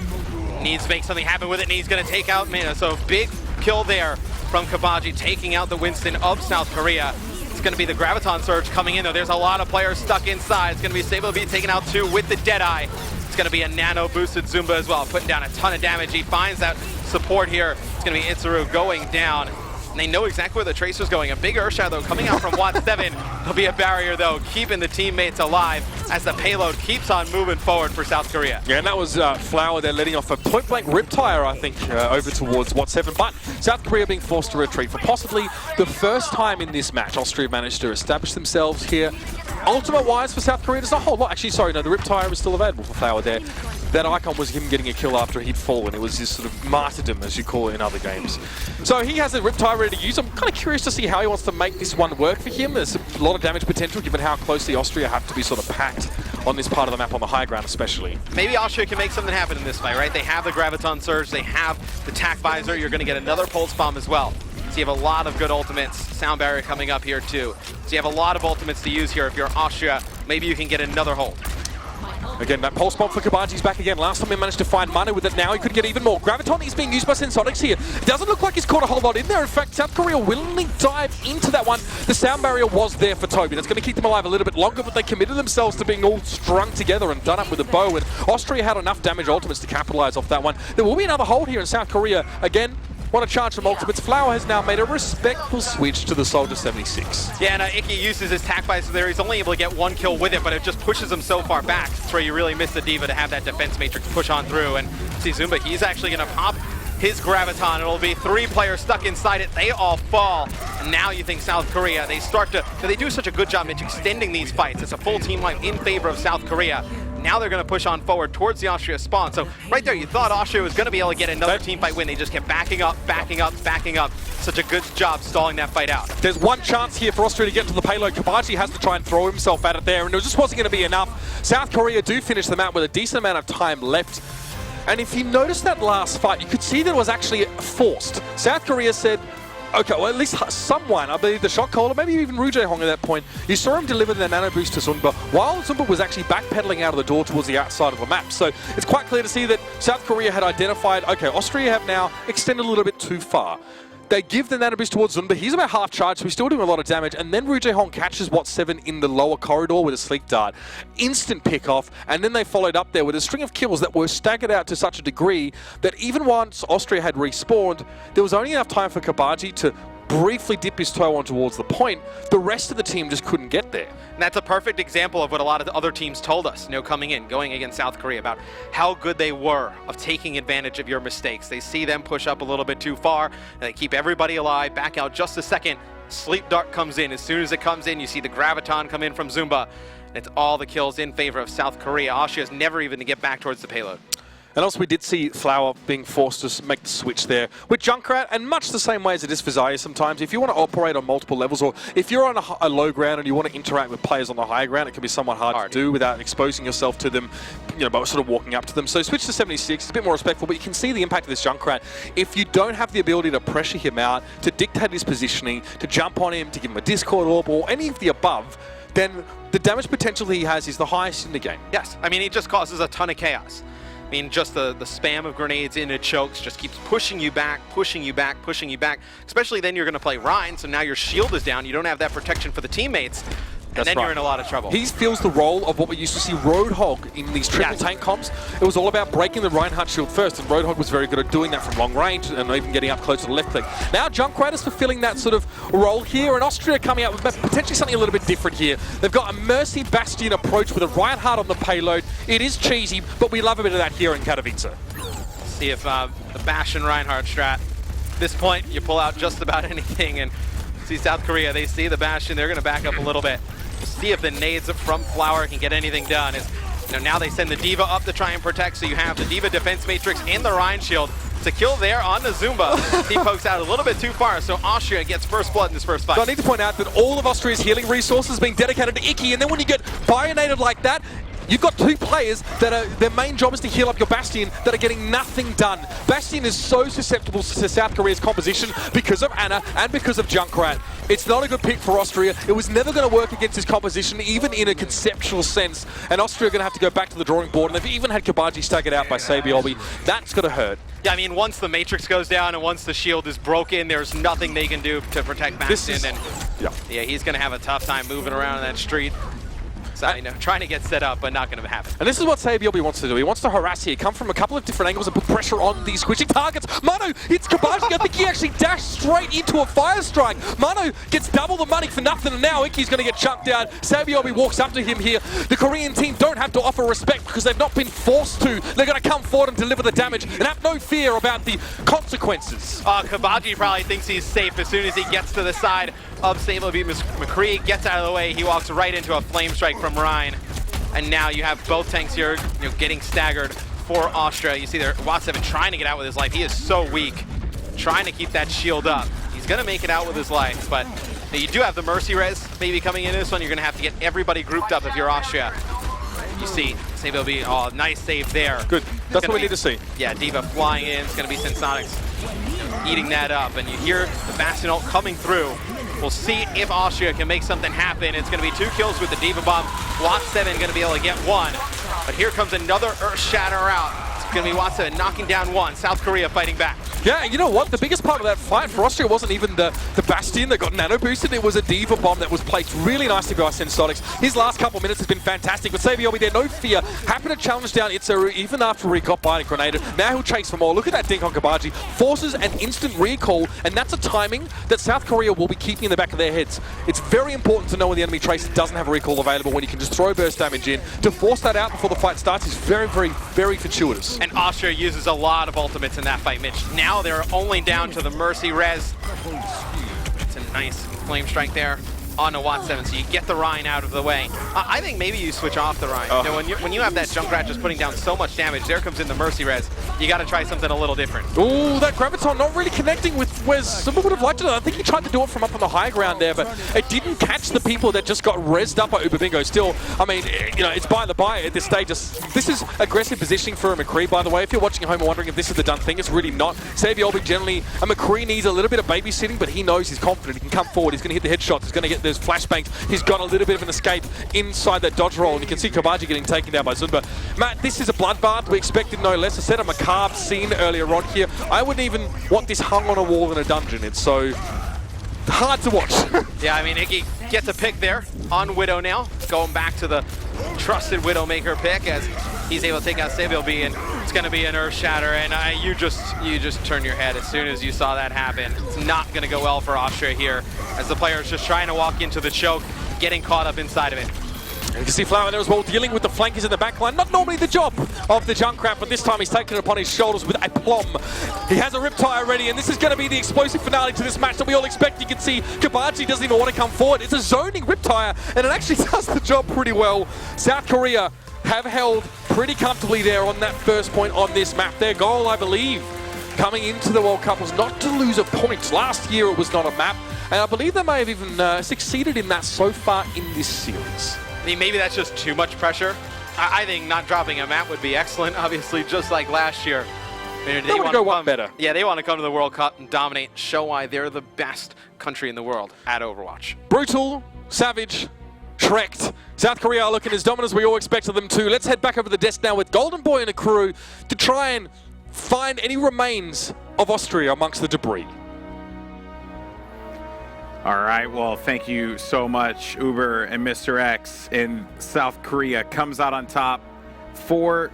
S6: Needs to make something happen with it, and he's going to take out Mana. So big kill there from Kabaji, taking out the Winston of South Korea. It's going to be the Graviton Surge coming in, though. There's a lot of players stuck inside. It's going to be Sabielby taking out 2 with the Deadeye. It's going to be a nano-boosted Zumba as well, putting down a ton of damage. He finds that support here. It's going to be Itzaru going down. And they know exactly where the Tracer's going. A big Earth Shadow coming out from Wat7. There'll be a barrier, though, keeping the teammates alive as the payload keeps on moving forward for South Korea.
S5: Yeah, and that was Flower there letting off a point-blank riptire, I think, over towards What7. But South Korea being forced to retreat for possibly the first time in this match. Austria managed to establish themselves here. Ultimate-wise for South Korea, there's not a whole lot. Actually, sorry, no, the riptire is still available for Flower there. That icon was him getting a kill after he'd fallen. It was his sort of martyrdom, as you call it in other games. So he has a riptire ready to use. I'm kind of curious to see how he wants to make this one work for him. There's a lot of damage potential given how closely Austria have to be sort of packed on this part of the map, on the high ground especially.
S6: Maybe Austria can make something happen in this fight, right? They have the Graviton Surge, they have the Tac Visor, you're going to get another Pulse Bomb as well. So you have a lot of good ultimates. Sound Barrier coming up here too. So you have a lot of ultimates to use here. If you're Austria, maybe you can get another hold.
S5: Again, that Pulse Bomb for Kabaji's back again. Last time he managed to find mana with it, now he could get even more. Graviton is being used by Sensonics here. It doesn't look like he's caught a whole lot in there. In fact, South Korea willingly dive into that one. The Sound Barrier was there for Toby. That's going to keep them alive a little bit longer, but they committed themselves to being all strung together and done up with a bow, and Austria had enough damage ultimates to capitalize off that one. There will be another hold here in South Korea. Again, want to charge some ultimates. Flower has now made a respectful switch to the Soldier 76.
S6: Yeah, and Icky uses his Tac Visor there. He's only able to get one kill with it, but it just pushes him so far back. That's where you really miss the D.Va to have that defense matrix push on through. And see Zumba, he's actually going to pop his Graviton. It'll be 3 players stuck inside it. They all fall. And now you think South Korea, they start to, they do such a good job, Mitch, extending these fights. It's a full team wipe in favor of South Korea. Now they're going to push on forward towards the Austria spawn. So right there, you thought Austria was going to be able to get another team fight win. They just kept backing up, backing up, backing up. Such a good job stalling that fight out.
S5: There's one chance here for Austria to get to the payload. Kabaji has to try and throw himself at it there, and it just wasn't going to be enough. South Korea do finish them out with a decent amount of time left. And if you notice that last fight, you could see that it was actually forced. South Korea said, okay, well, at least someone, I believe the shot caller, maybe even Ru Jae Hong at that point, you saw him deliver the nano boost to Zumba while Zumba was actually backpedaling out of the door towards the outside of the map. So it's quite clear to see that South Korea had identified, okay, Austria have now extended a little bit too far. They give the nano boost towards Zumba. He's about half charged, so he's still doing a lot of damage. And then Ru Jae Hong catches What7 in the lower corridor with a sleek dart. Instant pick off, and then they followed up there with a string of kills that were staggered out to such a degree that even once Austria had respawned, there was only enough time for Kabaji to briefly dip his toe on towards the point. The rest of the team just couldn't get there.
S6: And that's a perfect example of what a lot of the other teams told us, coming in, going against South Korea, about how good they were of taking advantage of your mistakes. They see them push up a little bit too far, and they keep everybody alive, back out just a second. Sleep Dart comes in. As soon as it comes in, you see the Graviton come in from Zumba, and it's all the kills in favor of South Korea. Austria's never even to get back towards the payload.
S5: And also we did see Flower being forced to make the switch there with Junkrat, and much the same way as it is for Xayah sometimes. If you want to operate on multiple levels, or if you're on a low ground and you want to interact with players on the high ground, it can be somewhat hard to do without exposing yourself to them, by sort of walking up to them. So switch to 76, it's a bit more respectful, but you can see the impact of this Junkrat. If you don't have the ability to pressure him out, to dictate his positioning, to jump on him, to give him a Discord orb, or any of the above, then the damage potential he has is the highest in the game.
S6: Yes, I mean, he just causes a ton of chaos. I mean, just the spam of grenades into chokes just keeps pushing you back, pushing you back, pushing you back. Especially then you're going to play Rhine, so now your shield is down. You don't have that protection for the teammates. And then you're in a lot of trouble.
S5: He feels the role of what we used to see Roadhog in these triple tank comps. It was all about breaking the Reinhardt shield first, and Roadhog was very good at doing that from long range and even getting up close to the left click. Now Junkrat is fulfilling that sort of role here, and Austria coming out with potentially something a little bit different here. They've got a Mercy Bastion approach with a Reinhardt on the payload. It is cheesy, but we love a bit of that here in Katowice.
S6: See if the Bastion Reinhardt strat, at this point, you pull out just about anything, and see South Korea, they see the Bastion, they're going to back up a little bit. See if the nades from Flower can get anything done. Now they send the D.Va up to try and protect, so you have the D.Va defense matrix and the Rhine shield. It's a kill there on the Zumba. He pokes out a little bit too far, so Austria gets first blood in this first fight.
S5: So I need to point out that all of Austria's healing resources being dedicated to Icky, and then when you get bionated like that, you've got two players that their main job is to heal up your Bastion that are getting nothing done. Bastion is so susceptible to South Korea's composition because of Anna and because of Junkrat. It's not a good pick for Austria. It was never going to work against his composition, even in a conceptual sense. And Austria are going to have to go back to the drawing board. And they've even had Kabaji staggered out by Sabiolbi. That's going to hurt.
S6: Yeah, I mean, once the matrix goes down and once the shield is broken, there's nothing they can do to protect Bastion. Yeah, he's going to have a tough time moving around in that street. I know, trying to get set up, but not going to happen.
S5: And this is what Sabiobi wants to do. He wants to harass here, come from a couple of different angles and put pressure on these squishing targets. Manu hits Kabashi. I think he actually dashed straight into a fire strike. Manu gets double the money for nothing, and now Iki's going to get chunked out. Sabiobi walks up to him here. The Korean team don't have to offer respect because they've not been forced to. They're going to come forward and deliver the damage and have no fear about the consequences.
S6: Kabaji probably thinks he's safe as soon as he gets to the side of Sabiobi. McCree gets out of the way. He walks right into a flame strike from Ryan. And now you have both tanks here getting staggered for Austria. You see there, Wat7 trying to get out with his life. He is so weak, trying to keep that shield up. He's going to make it out with his life, but you do have the Mercy Res maybe coming into this one. You're going to have to get everybody grouped up if you're Austria. You see Sabiobi, oh, nice save there.
S5: Good. That's what we need to see.
S6: Yeah, D.Va flying in. It's going to be Sensonics eating that up. And you hear the Bastion ult coming through. We'll see if Austria can make something happen. It's going to be 2 kills with the D.Va bomb. Wat7 going to be able to get 1. But here comes another Earth Shatter out. It's going to be Wat7 knocking down 1. South Korea fighting back.
S5: Yeah, you know what? The biggest part of that fight for Austria wasn't even the Bastion that got nano boosted. It was a D.Va bomb that was placed really nicely by Sensonics. His last couple minutes has been fantastic. But Sabiobi there, no fear. Happy to challenge down Itzaru even after he got by and grenaded. Now he'll chase for more. Look at that dink on Kabaji. Forces an instant recall, and that's a timing that South Korea will be keeping in the back of their heads. It's very important to know when the enemy tracer doesn't have a recall available, when you can just throw burst damage in. To force that out before the fight starts is very, very, very fortuitous.
S6: And Austria uses a lot of ultimates in that fight, Mitch. Now they're only down to the Mercy Res. It's a nice flame strike there on a Wat7, so you get the Rhine out of the way. I think maybe you switch off the Rhine. When you have that Junkrat just putting down so much damage, there comes in the Mercy Res. You got to try something a little different.
S5: Ooh, that Graviton not really connecting with where someone would have liked it. I think he tried to do it from up on the high ground there, but it didn't catch the people that just got rezzed up by Uber Bingo. Still, I mean, it's by the by at this stage. This is aggressive positioning for a McCree, by the way. If you're watching at home and wondering if this is the done thing, it's really not. Sabiobi generally, a McCree needs a little bit of babysitting, but he knows he's confident. He can come forward. He's going to hit the headshots. He's going to get those flashbangs. He's got a little bit of an escape inside that dodge roll, and you can see Kabaji getting taken down by Zunba. Matt, this is a bloodbath. We expected no less. I said a macabre scene earlier on here. I wouldn't even want this hung on a wall in a dungeon. It's so hard to watch.
S6: Yeah, I mean, Iggy gets a pick there on Widow now. Going back to the trusted Widowmaker pick as he's able to take out Sabiobi, and it's going to be an Earth Shatter. And you just turn your head as soon as you saw that happen. It's not going to go well for Austria here as the player is just trying to walk into the choke, getting caught up inside of it.
S5: And you can see Flower there as well, dealing with the flankers in the backline. Not normally the job of the Junkrat, but this time he's taken it upon his shoulders with aplomb. He has a Riptire ready, and this is going to be the explosive finale to this match that we all expect. You can see Kabaji doesn't even want to come forward. It's a zoning Riptire, and it actually does the job pretty well. South Korea have held pretty comfortably there on that first point on this map. Their goal, I believe, coming into the World Cup was not to lose a point. Last year it was not a map, and I believe they may have even succeeded in that so far in this series.
S6: I mean, maybe that's just too much pressure. I think not dropping a map would be excellent, obviously, just like last year.
S5: They want to go one better.
S6: Yeah, they want to come to the World Cup and dominate, show why they're the best country in the world at Overwatch.
S5: Brutal, savage, Shrek'd. South Korea are looking as dominant as we all expected them to. Let's head back over the desk now with Golden Boy and a crew to try and find any remains of Austria amongst the debris.
S2: All right, well, thank you so much, Uber and Mr. X. In South Korea comes out on top 4